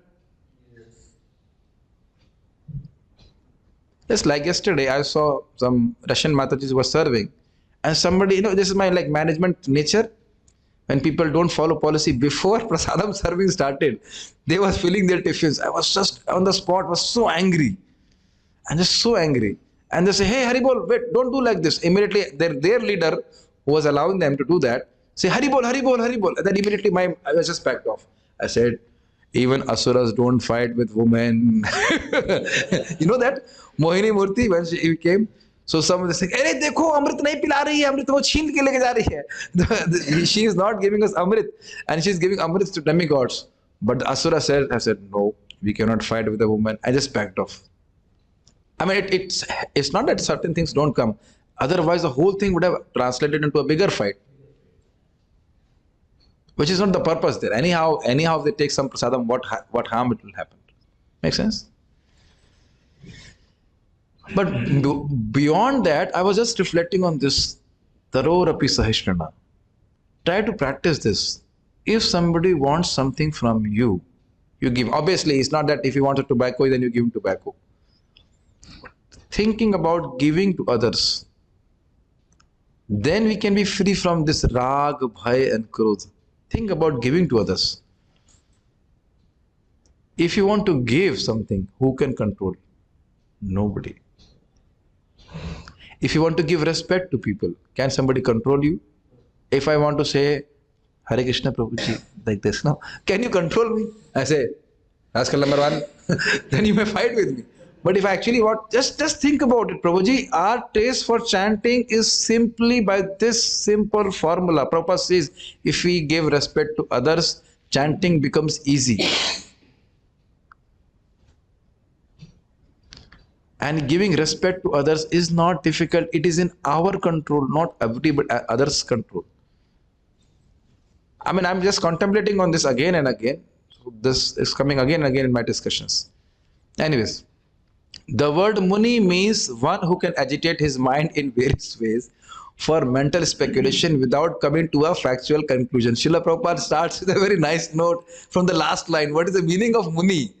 Just like yesterday, I saw some Russian Matajis were serving, and somebody, this is my like management nature. When people don't follow policy before prasadam serving started, they was filling their tiffins. I was just on the spot, was so angry, and just so angry. And they say, "Hey, Haribol, wait, don't do like this." Immediately, their leader, who was allowing them to do that, say, "Haribol, Haribol, Haribol." And then immediately, I was just backed off. I said, "Even asuras don't fight with women." You know that Mohini Murthy, when she came, so someone is saying, "Hey, dekho, Amrit nahi pila rahi hai, Amrit wo chheen ke leke ja rahi hai." She is not giving us Amrit, and she is giving Amrit to demigods. But the Asura said, "I said no, we cannot fight with a woman." I just backed off. I mean, it's not that certain things don't come. Otherwise, the whole thing would have translated into a bigger fight, which is not the purpose there. Anyhow, if they take some prasadam, what harm it will happen? Make sense? But beyond that, I was just reflecting on this. Taro rapi sahishrana. Try to practice this. If somebody wants something from you, you give. Obviously, it's not that if you want a tobacco, then you give him tobacco. Thinking about giving to others, then we can be free from this rag, bhai and krodh. Think about giving to others. If you want to give something, who can control? Nobody. If you want to give respect to people, can somebody control you? If I want to say, Hare Krishna Prabhuji, like this, no, can you control me? I say, Raskal number one, then you may fight with me. But if I actually want, just think about it, Prabhuji, our taste for chanting is simply by this simple formula. Prabhupada says, if we give respect to others, chanting becomes easy. And giving respect to others is not difficult. It is in our control, not everybody others' control. I mean, I'm just contemplating on this again and again. So this is coming again and again in my discussions. Anyways, the word Muni means one who can agitate his mind in various ways for mental speculation without coming to a factual conclusion. Srila Prabhupada starts with a very nice note from the last line. What is the meaning of Muni?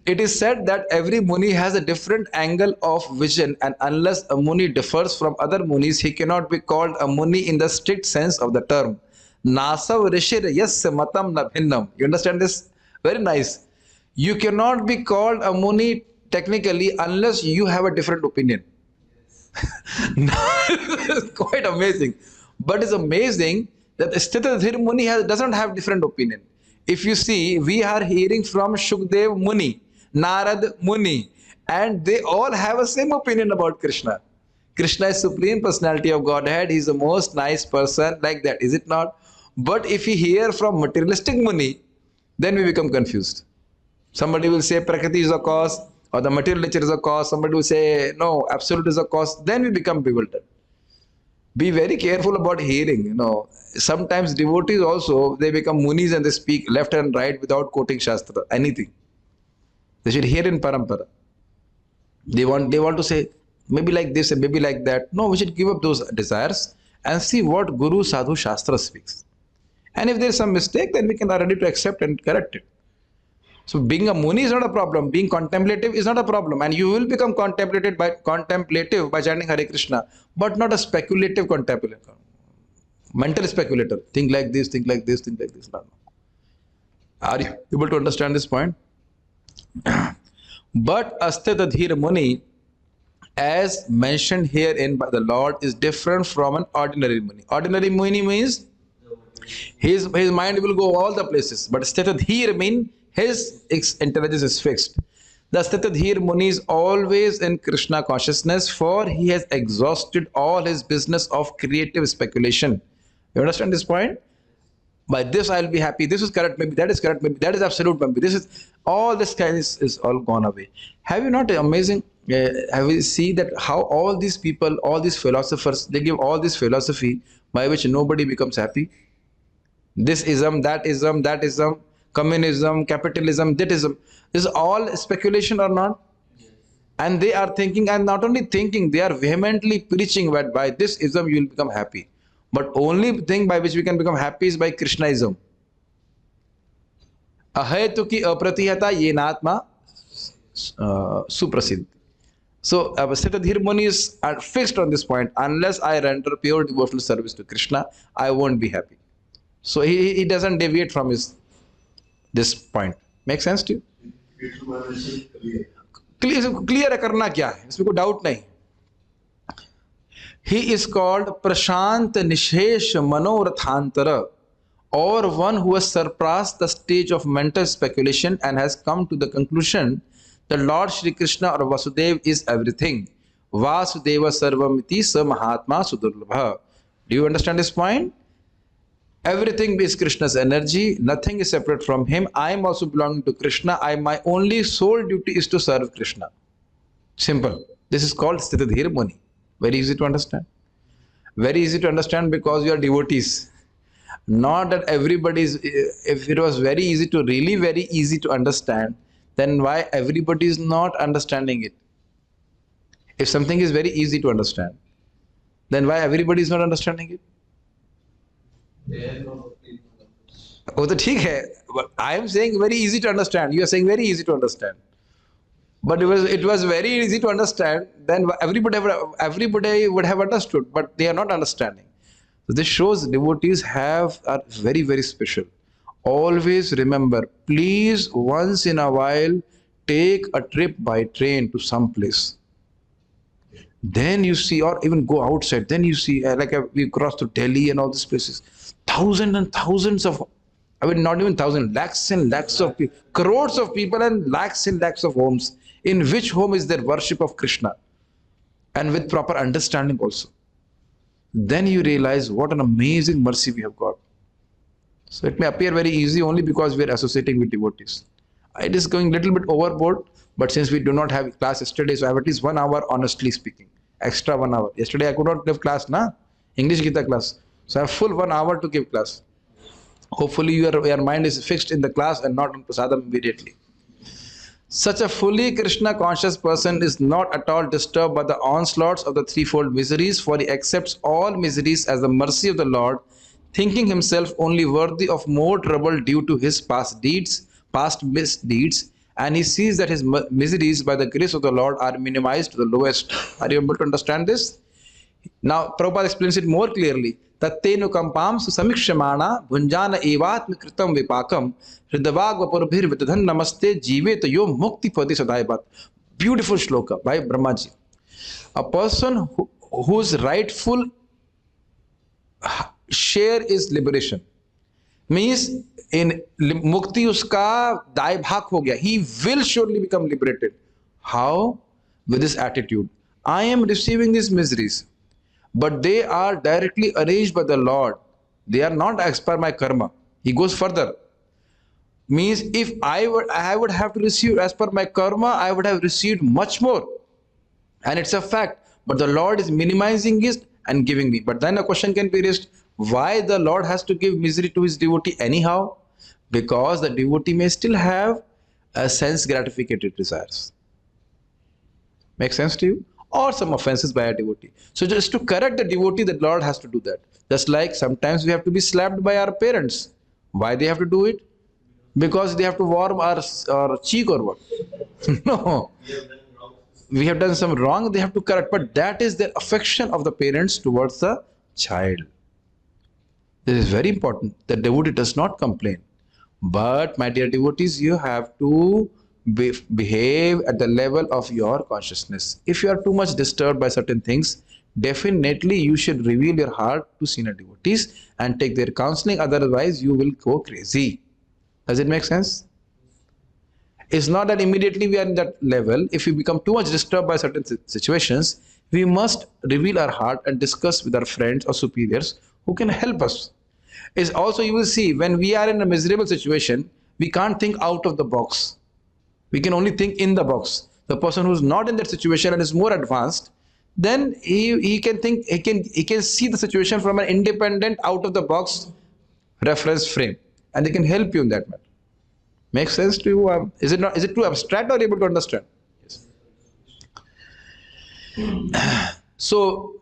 It is said that every Muni has a different angle of vision, and unless a Muni differs from other Munis, he cannot be called a Muni in the strict sense of the term. Nasav rishir yasya matam na bhinnam. You understand this? Very nice. You cannot be called a Muni technically unless you have a different opinion. Quite amazing. But it's amazing that Sthitadhir Muni doesn't have different opinion. If you see, we are hearing from Shukdev Muni, Narad Muni, and they all have a same opinion about Krishna. Krishna is Supreme Personality of Godhead. He is the most nice person, like that, is it not? But if we hear from materialistic Muni, then we become confused. Somebody will say Prakriti is a cause, or the material nature is a cause. Somebody will say, no, absolute is a cause. Then we become bewildered. Be very careful about hearing. Sometimes devotees also, they become Munis and they speak left and right without quoting Shastra, anything. They should hear in Parampara. They want to say, maybe like this and maybe like that. No, we should give up those desires and see what Guru Sadhu Shastra speaks. And if there is some mistake, then we are ready to accept and correct it. So being a Muni is not a problem. Being contemplative is not a problem. And you will become contemplative by chanting Hare Krishna, but not a speculative contemplator. Mental speculator. Think like this, think like this, think like this. No. Are you able to understand this point? But Astadadhir Muni, as mentioned herein by the Lord, is different from an ordinary Muni. Ordinary Muni means his mind will go all the places. But Astadadhir means his intelligence is fixed. The Astadadhir Muni is always in Krishna consciousness, for he has exhausted all his business of creative speculation. You understand this point? By this I will be happy. This is correct, maybe that is correct, maybe that is absolute, maybe this is all this kind is all gone away. Have you not amazing? Have you see that how all these people, all these philosophers, they give all this philosophy by which nobody becomes happy? This ism, that ism, that ism, communism, capitalism, that ism. Is all speculation or not? Yes. And they are thinking, and not only thinking, they are vehemently preaching that by this ism you will become happy. But only thing by which we can become happy is by Krishnaism. Ahetu ki apratihata yenatma suprasid. So Sitadhir Munis are fixed on this point. Unless I render pure devotional service to Krishna, I won't be happy. So he doesn't deviate from his this point. Make sense to you? Clear करना क्या है, इसमें कोई doubt नहीं. He is called Prashant Nishesh Manorathantara, or one who has surpassed the stage of mental speculation and has come to the conclusion that Lord Shri Krishna or Vasudev is everything. Vasudeva Sarvamiti Sa Mahatma Sudurlabha. Do you understand this point? Everything is Krishna's energy, nothing is separate from him. I am also belonging to Krishna. My only sole duty is to serve Krishna. Simple. This is called Sthitadhir Muni. Very easy to understand. Very easy to understand because you are devotees. Not that everybody is, if it was very easy to, really very easy to understand, then why everybody is not understanding it? If something is very easy to understand, then why everybody is not understanding it? वो तो ठीक है, but I am saying very easy to understand. You are saying very easy to understand. But it was very easy to understand, then everybody would have understood, but they are not understanding. So this shows devotees are very, very special. Always remember, please once in a while take a trip by train to some place. Then you see, or even go outside, then you see, we cross to Delhi and all these places. Thousands and thousands of, not even thousands, lakhs and lakhs of people, crores of people and lakhs of homes, in which home is there worship of Krishna, and with proper understanding also. Then you realize what an amazing mercy we have got. So it may appear very easy only because we are associating with devotees. It is going a little bit overboard, but since we do not have class yesterday, so I have at least 1 hour, honestly speaking, extra 1 hour. Yesterday I could not give class, English Gita class. So I have full 1 hour to give class. Hopefully your mind is fixed in the class and not on prasadam immediately. Such a fully Krishna conscious person is not at all disturbed by the onslaughts of the threefold miseries, for he accepts all miseries as the mercy of the Lord, thinking himself only worthy of more trouble due to his past misdeeds, and he sees that his miseries by the grace of the Lord are minimized to the lowest. Are you able to understand this? Now Prabhupada explains it more clearly. Tattenu kampam susamikshamana bhunjana evatma kritam vipakam hridavagvapurabhir vidadhan namaste jivet yo mukti padi sadaibat. Beautiful shloka by Brahmaji. A person whose rightful share is liberation means in mukti uska dai bhag ho gaya. He will surely become liberated. How? With this attitude. I am receiving these miseries, but they are directly arranged by the Lord. They are not as per my karma. He goes further. Means if I would have to receive as per my karma, I would have received much more. And it's a fact. But the Lord is minimizing it and giving me. But then a question can be raised, why the Lord has to give misery to his devotee anyhow? Because the devotee may still have a sense gratificated desires. Make sense to you? Or some offenses by a devotee. So just to correct the devotee, the Lord has to do that. Just like sometimes we have to be slapped by our parents. Why they have to do it? Because they have to warm our cheek or what? No. We have done some wrong, they have to correct. But that is the affection of the parents towards the child. This is very important. The devotee does not complain. But my dear devotees, you have to behave at the level of your consciousness. If you are too much disturbed by certain things, definitely you should reveal your heart to senior devotees and take their counseling. Otherwise, you will go crazy. Does it make sense? It's not that immediately we are in that level. If we become too much disturbed by certain situations, we must reveal our heart and discuss with our friends or superiors who can help us. Is also, you will see, when we are in a miserable situation, we can't think out of the box. We can only think in the box. The person who's not in that situation and is more advanced, then he can think, he can see the situation from an independent, out of the box reference frame, and they can help you in that matter. Makes sense to you? Is it too abstract or able to understand? Yes. So,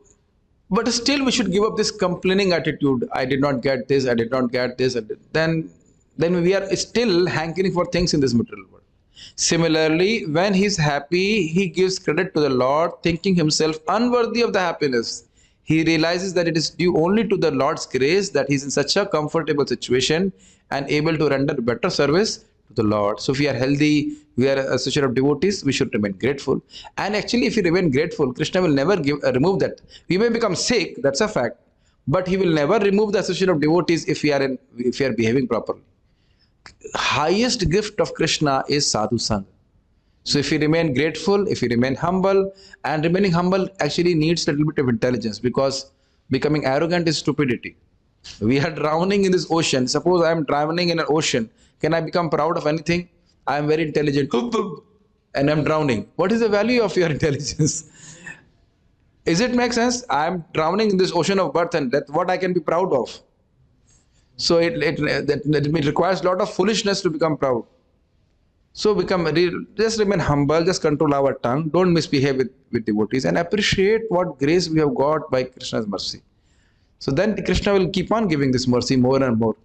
but still we should give up this complaining attitude. I did not get this, I did not get this. Then we are still hankering for things in this material world. Similarly, when he is happy, he gives credit to the Lord, thinking himself unworthy of the happiness. He realizes that it is due only to the Lord's grace that he is in such a comfortable situation and able to render better service to the Lord. So, if we are healthy, we are associate of devotees, we should remain grateful. And actually, if we remain grateful, Krishna will never remove that. We may become sick, that's a fact, but he will never remove the association of devotees if we are behaving properly. Highest gift of Krishna is sadhu sangha. So if we remain grateful, if we remain humble, and remaining humble actually needs a little bit of intelligence, because becoming arrogant is stupidity. We are drowning in this ocean. Suppose I am drowning in an ocean. Can I become proud of anything? I am very intelligent and I am drowning. What is the value of your intelligence? Is it make sense? I am drowning in this ocean of birth and death. What I can be proud of? So it requires a lot of foolishness to become proud. So just remain humble, just control our tongue, don't misbehave with devotees, and appreciate what grace we have got by Krishna's mercy. So then Krishna will keep on giving this mercy more and more.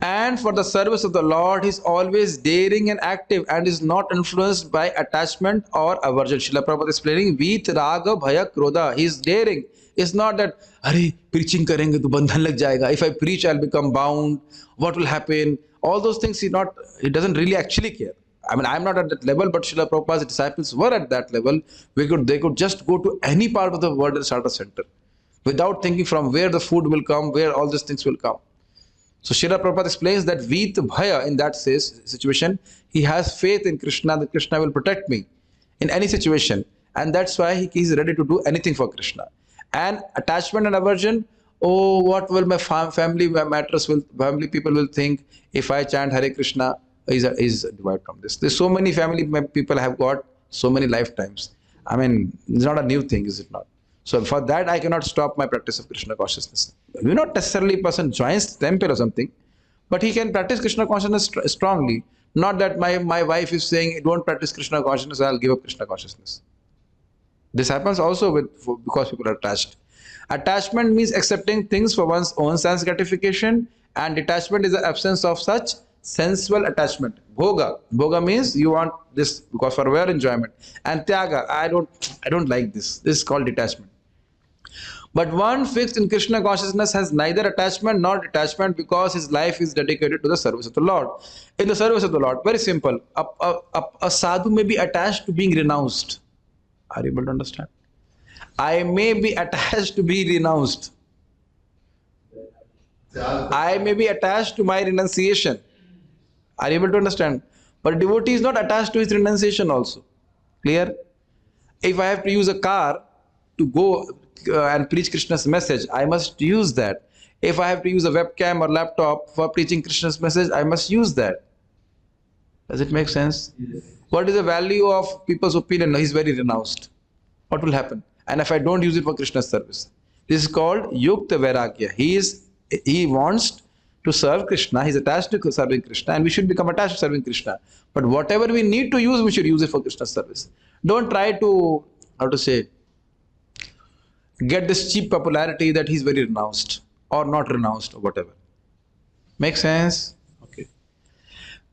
And for the service of the Lord, he is always daring and active and is not influenced by attachment or aversion. Srila Prabhupada explaining, Vit Raga Bhaya Krodha. He is daring. It's not that, Arey, preaching karenge to bandhan lag jayega. If I preach, I'll become bound. What will happen? All those things he doesn't really actually care. I mean, I'm not at that level, but Srila Prabhupada's disciples were at that level. They could just go to any part of the world and start a center without thinking from where the food will come, where all these things will come. So Srila Prabhupada explains that Vit Bhaya, in that situation, he has faith in Krishna, that Krishna will protect me in any situation. And that's why he is ready to do anything for Krishna. And attachment and aversion, oh, what will my family people will think if I chant Hare Krishna, is derived from this. There's so many family people have got so many lifetimes. I mean, it's not a new thing, is it not? So for that, I cannot stop my practice of Krishna consciousness. Not necessarily a person joins temple or something, but he can practice Krishna consciousness strongly. Not that my wife is saying, don't practice Krishna consciousness, I'll give up Krishna consciousness. This happens also because people are attached. Attachment means accepting things for one's own sense gratification, and detachment is the absence of such sensual attachment. Bhoga. Bhoga means you want this because for your enjoyment. And tyaga, I don't like this. This is called detachment. But one fixed in Krishna consciousness has neither attachment nor detachment because his life is dedicated to the service of the Lord. In the service of the Lord, very simple. A sadhu may be attached to being renounced. Are you able to understand? I may be attached to be renounced. I may be attached to my renunciation. Are you able to understand? But a devotee is not attached to his renunciation also. Clear? If I have to use a car to go and preach Krishna's message, I must use that. If I have to use a webcam or laptop for preaching Krishna's message, I must use that. Does it make sense? Yes. What is the value of people's opinion? He's very renounced. What will happen? And if I don't use it for Krishna's service? This is called Yukta Vairagya. He wants to serve Krishna. He's attached to serving Krishna, and we should become attached to serving Krishna. But whatever we need to use, we should use it for Krishna's service. Don't try to, get this cheap popularity that he's very renounced or not renounced or whatever. Make sense? Okay.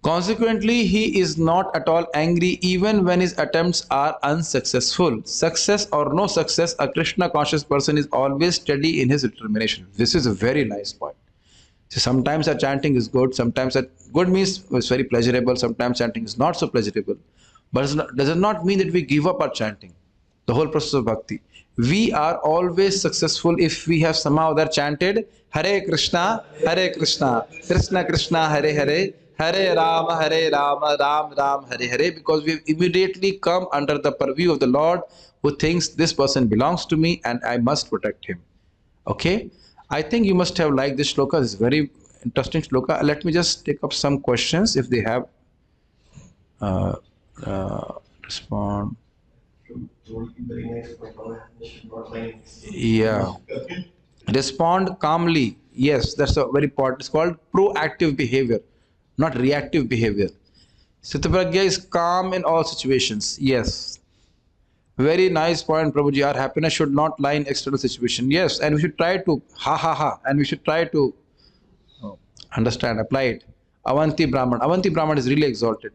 Consequently, he is not at all angry even when his attempts are unsuccessful. Success or no success, a Krishna conscious person is always steady in his determination. This is a very nice point. So sometimes our chanting is good, sometimes good means it's very pleasurable, sometimes chanting is not so pleasurable. But it does not mean that we give up our chanting, the whole process of bhakti. We are always successful if we have somehow that chanted Hare Krishna, Krishna Krishna, Hare Hare, Hare Rama, Ram Ram, Hare Hare, because we have immediately come under the purview of the Lord who thinks this person belongs to me and I must protect him. Okay? I think you must have liked this shloka. This is very interesting shloka. Let me just take up some questions if they have. Respond. Yeah. Respond calmly. Yes, that's a very important. It's called proactive behavior, not reactive behavior. Sthitapragya is calm in all situations. Yes. Very nice point, Prabhuji. Our happiness should not lie in external situation. Yes, and we should try to and we should try to understand, apply it. Avanti Brahman. Avanti Brahman is really exalted.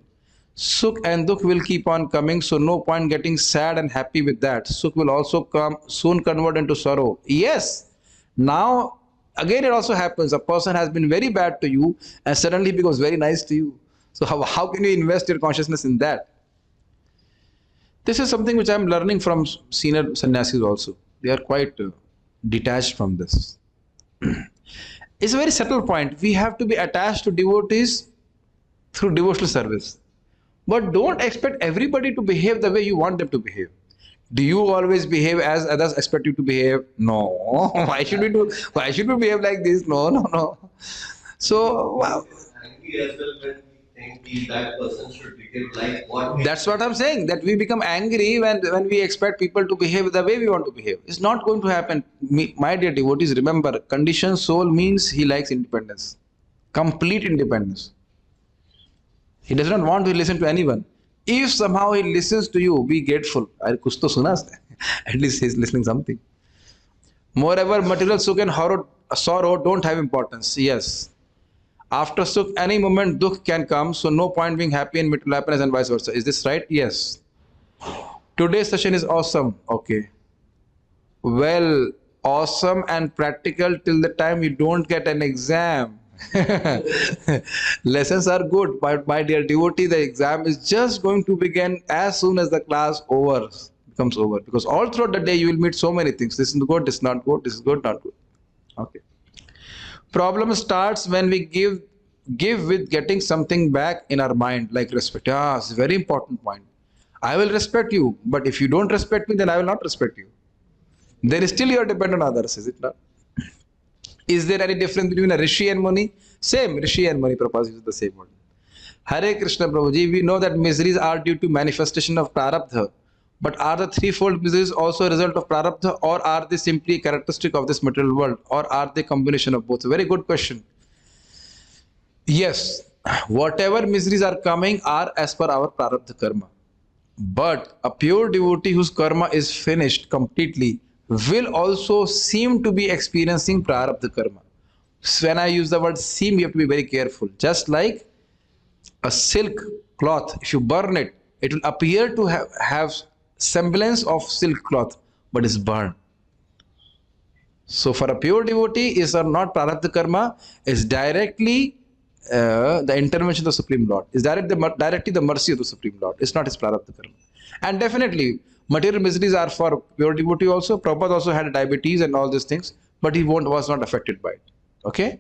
Sukh and Dukh will keep on coming, so no point getting sad and happy with that. Sukh will also come soon convert into sorrow. Yes. Now, again, it also happens. A person has been very bad to you and suddenly becomes very nice to you. So, how can you invest your consciousness in that? This is something which I am learning from senior sannyasis also. They are quite detached from this. It's a very subtle point. We have to be attached to devotees through devotional service. But don't expect everybody to behave the way you want them to behave. Do you always behave as others expect you to behave? No. Why should we do? Why should we behave like this? No, no, no. So, wow. Angry as well when we think that person should behave like what. That's what I'm saying. That we become angry when we expect people to behave the way we want to behave. It's not going to happen. My dear devotees, remember, conditioned soul means he likes independence, complete independence. He does not want to listen to anyone. If somehow he listens to you, be grateful. Kuch to suna uske. At least he's listening something. Moreover, material sukh and sorrow don't have importance. Yes. After sukh, any moment dukh can come, so no point being happy in material happiness and vice versa. Is this right? Yes. Today's session is awesome. Okay. Well, awesome and practical till the time you don't get an exam. Lessons are good, but my dear devotee, the exam is just going to begin as soon as the class becomes over. Because all throughout the day you will meet so many things. This is good, this is not good, this is good, not good. Okay. Problem starts when we give with getting something back in our mind, like respect. Ah, it's a very important point. I will respect you, but if you don't respect me, then I will not respect you. Then still you are dependent on others, is it not? Is there any difference between a Rishi and Muni? Same, Rishi and Muni, Prabhupada uses the same word. Hare Krishna Prabhuji, we know that miseries are due to manifestation of prarabdha. But are the threefold miseries also a result of prarabdha, or are they simply a characteristic of this material world, or are they combination of both? A very good question. Yes, whatever miseries are coming are as per our prarabdha karma. But a pure devotee whose karma is finished completely will also seem to be experiencing prarabdha karma. So when I use the word seem, you have to be very careful. Just like a silk cloth, if you burn it, it will appear to have semblance of silk cloth, but is burned. So for a pure devotee, is not prarabdha karma, is directly the intervention of the Supreme Lord. Is directly the mercy of the Supreme Lord. It's not his prarabdha karma. And definitely, material miseries are for pure devotee also. Prabhupada also had diabetes and all these things, but he was not affected by it. Okay?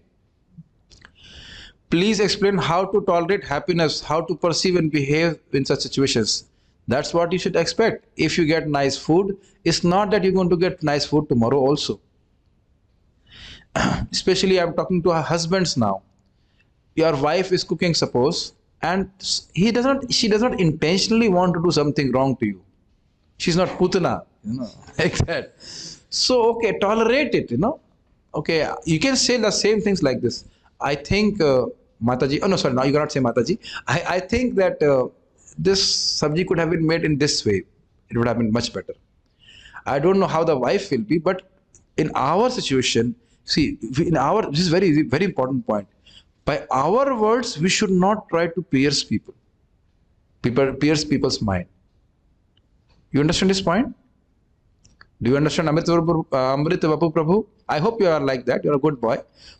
Please explain how to tolerate happiness, how to perceive and behave in such situations. That's what you should expect. If you get nice food, it's not that you're going to get nice food tomorrow also. Especially I'm talking to our husbands now. Your wife is cooking, suppose, and she does not intentionally want to do something wrong to you. She's not putana, like that. So, okay, tolerate it, Okay, you can say the same things like this. I think, Mataji, oh no, sorry, now you cannot say Mataji. I think that this sabji could have been made in this way. It would have been much better. I don't know how the wife will be, but in our situation, see, this is very, very important point. By our words, we should not try to pierce pierce people's mind. You understand this point? Do you understand Amrita Vapu Prabhu? I hope you are like that. You are a good boy.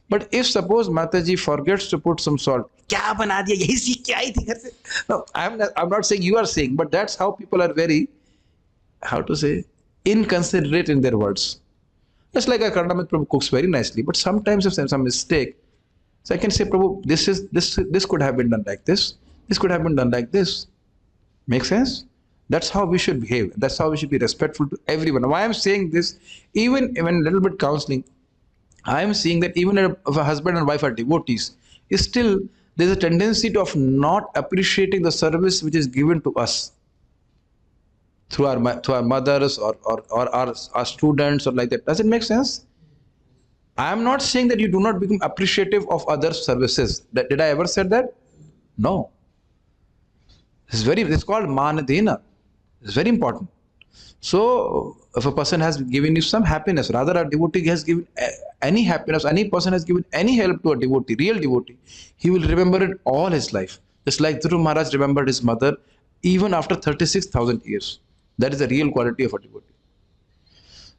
But if suppose Mataji forgets to put some salt, kya bana diya? Yahi seekh ke aayi thi ghar se? No, I'm not saying you are saying, but that's how people are very, how to say, inconsiderate in their words. Just like a Karnamit Prabhu cooks very nicely, but sometimes if there's some mistake, so I can say, Prabhu, this could have been done like this. This could have been done like this. Make sense? That's how we should behave. That's how we should be respectful to everyone. Why I'm saying this, even when a little bit counseling, I'm seeing that even if a husband and wife are devotees, still there's a tendency of not appreciating the service which is given to us through our mothers or our students or like that. Does it make sense? I am not saying that you do not become appreciative of other services. Did I ever said that? No. It's called manadena. It's very important. So, if a person has given you some happiness, rather a devotee has given any happiness, any person has given any help to a devotee, real devotee, he will remember it all his life. Just like Dhruv Maharaj remembered his mother even after 36,000 years. That is the real quality of a devotee.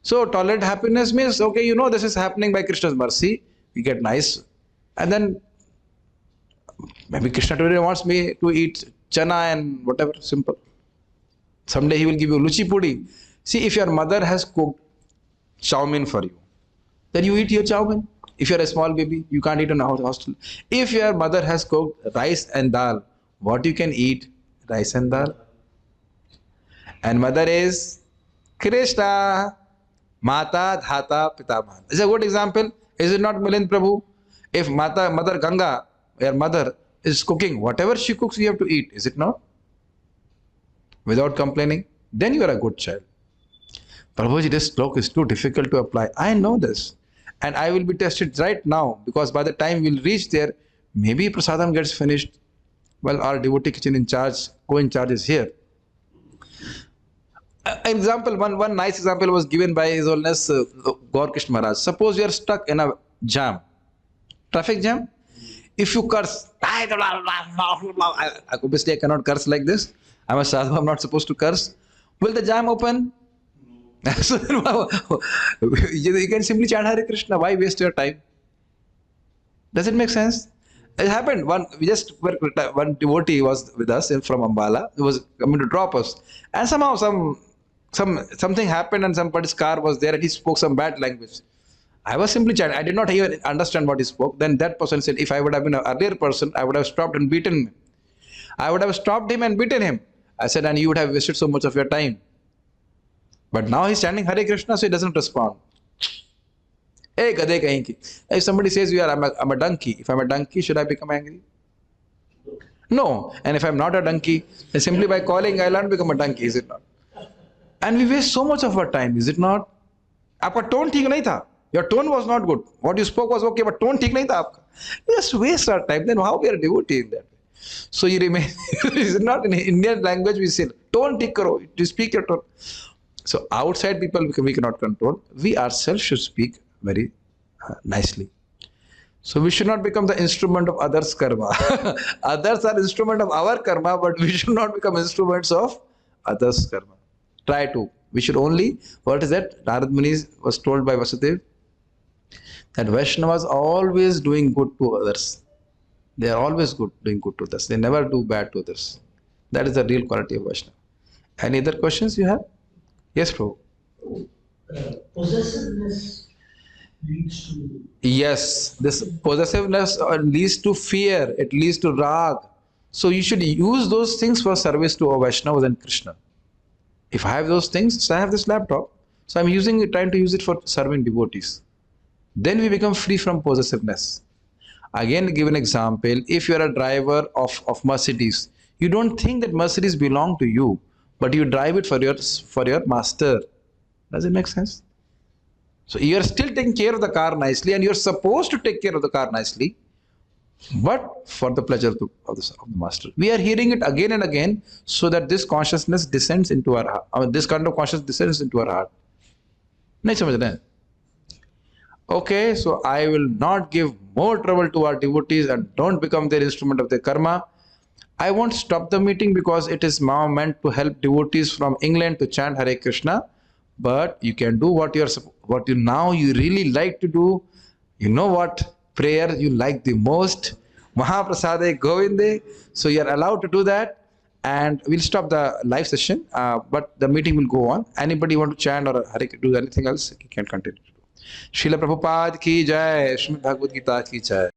So, tolerant happiness means, okay, you know, this is happening by Krishna's mercy. We get nice. And then maybe Krishna today wants me to eat chana and whatever, simple. Someday he will give you luchi pudi. See, if your mother has cooked chow mein for you, then you eat your chow mein. If you are a small baby, you can't eat in a hostel. If your mother has cooked rice and dal, what you can eat? Rice and dal. And mother is Krishna, Mata, Dhata, Pitamaha. It's a good example. Is it not, Milind Prabhu? If Mother Ganga, your mother, is cooking, whatever she cooks, you have to eat. Is it not? Without complaining, then you are a good child. Prabhuji, this sloka is too difficult to apply. I know this. And I will be tested right now, because by the time we'll reach there, maybe prasadam gets finished. Well, our devotee kitchen in charge, co-in charge is here. Example, one nice example was given by His Holiness Gaur Krishna Maharaj. Suppose you are stuck in a jam, traffic jam. If you curse, obviously I cannot curse like this. I'm a sadhu, I'm not supposed to curse. Will the jam open? So you can simply chant Hare Krishna. Why waste your time? Does it make sense? It happened. One devotee was with us from Ambala. He was coming to drop us, and somehow something happened, and somebody's car was there, and he spoke some bad language. I was simply chanting. I did not even understand what he spoke. Then that person said, if I would have been an earlier person, I would have stopped and beaten him. I would have stopped him and beaten him. I said, and you would have wasted so much of your time. But now he's chanting Hare Krishna, so he doesn't respond. Hey, gadhe kahin ki. If somebody says, I'm a donkey. If I'm a donkey, should I become angry? No. And if I'm not a donkey, then simply by calling, I'll not become a donkey, is it not? And we waste so much of our time, is it not? Aapka tone theek nahi tha. Your tone was not good. What you spoke was okay, but tone theek nahi tha aapka. We just waste our time. Then how we are devotee in that way? So you remain, is it not in Indian language we say, tone theek karo, you speak your tone. So outside people we cannot control. We ourselves should speak very nicely. So we should not become the instrument of others' karma. Others are instrument of our karma, but we should not become instruments of others' karma. Try to. We should only, what is that? Narad Muni was told by Vasudev that Vaishnavas always doing good to others. They are always doing good to others. They never do bad to others. That is the real quality of Vaishnava. Any other questions you have? Yes, Prabhu. Possessiveness leads to... Yes, this possessiveness leads to fear. It leads to rag. So you should use those things for service to our Vaishnavas and Krishna. If I have those things, so I have this laptop. So I'm using it, trying to use it for serving devotees. Then we become free from possessiveness. Again, give an example. If you are a driver of Mercedes, you don't think that Mercedes belong to you, but you drive it for your master. Does it make sense? So you are still taking care of the car nicely, and you are supposed to take care of the car nicely, but for the pleasure of the master. We are hearing it again and again, so that this consciousness descends into our heart. This kind of consciousness descends into our heart. Nahi samajh rahe hain? Okay, so I will not give more trouble to our devotees and don't become their instrument of their karma. I won't stop the meeting because it is now meant to help devotees from England to chant Hare Krishna. But you can do what you really like to do. You know what prayer you like the most? Mahaprasade Govinde. So you are allowed to do that. And we'll stop the live session, but the meeting will go on. Anybody want to chant or do anything else, you can continue to do. Srila Prabhupada ki jai, Srimad Bhagavad Gita ki jai.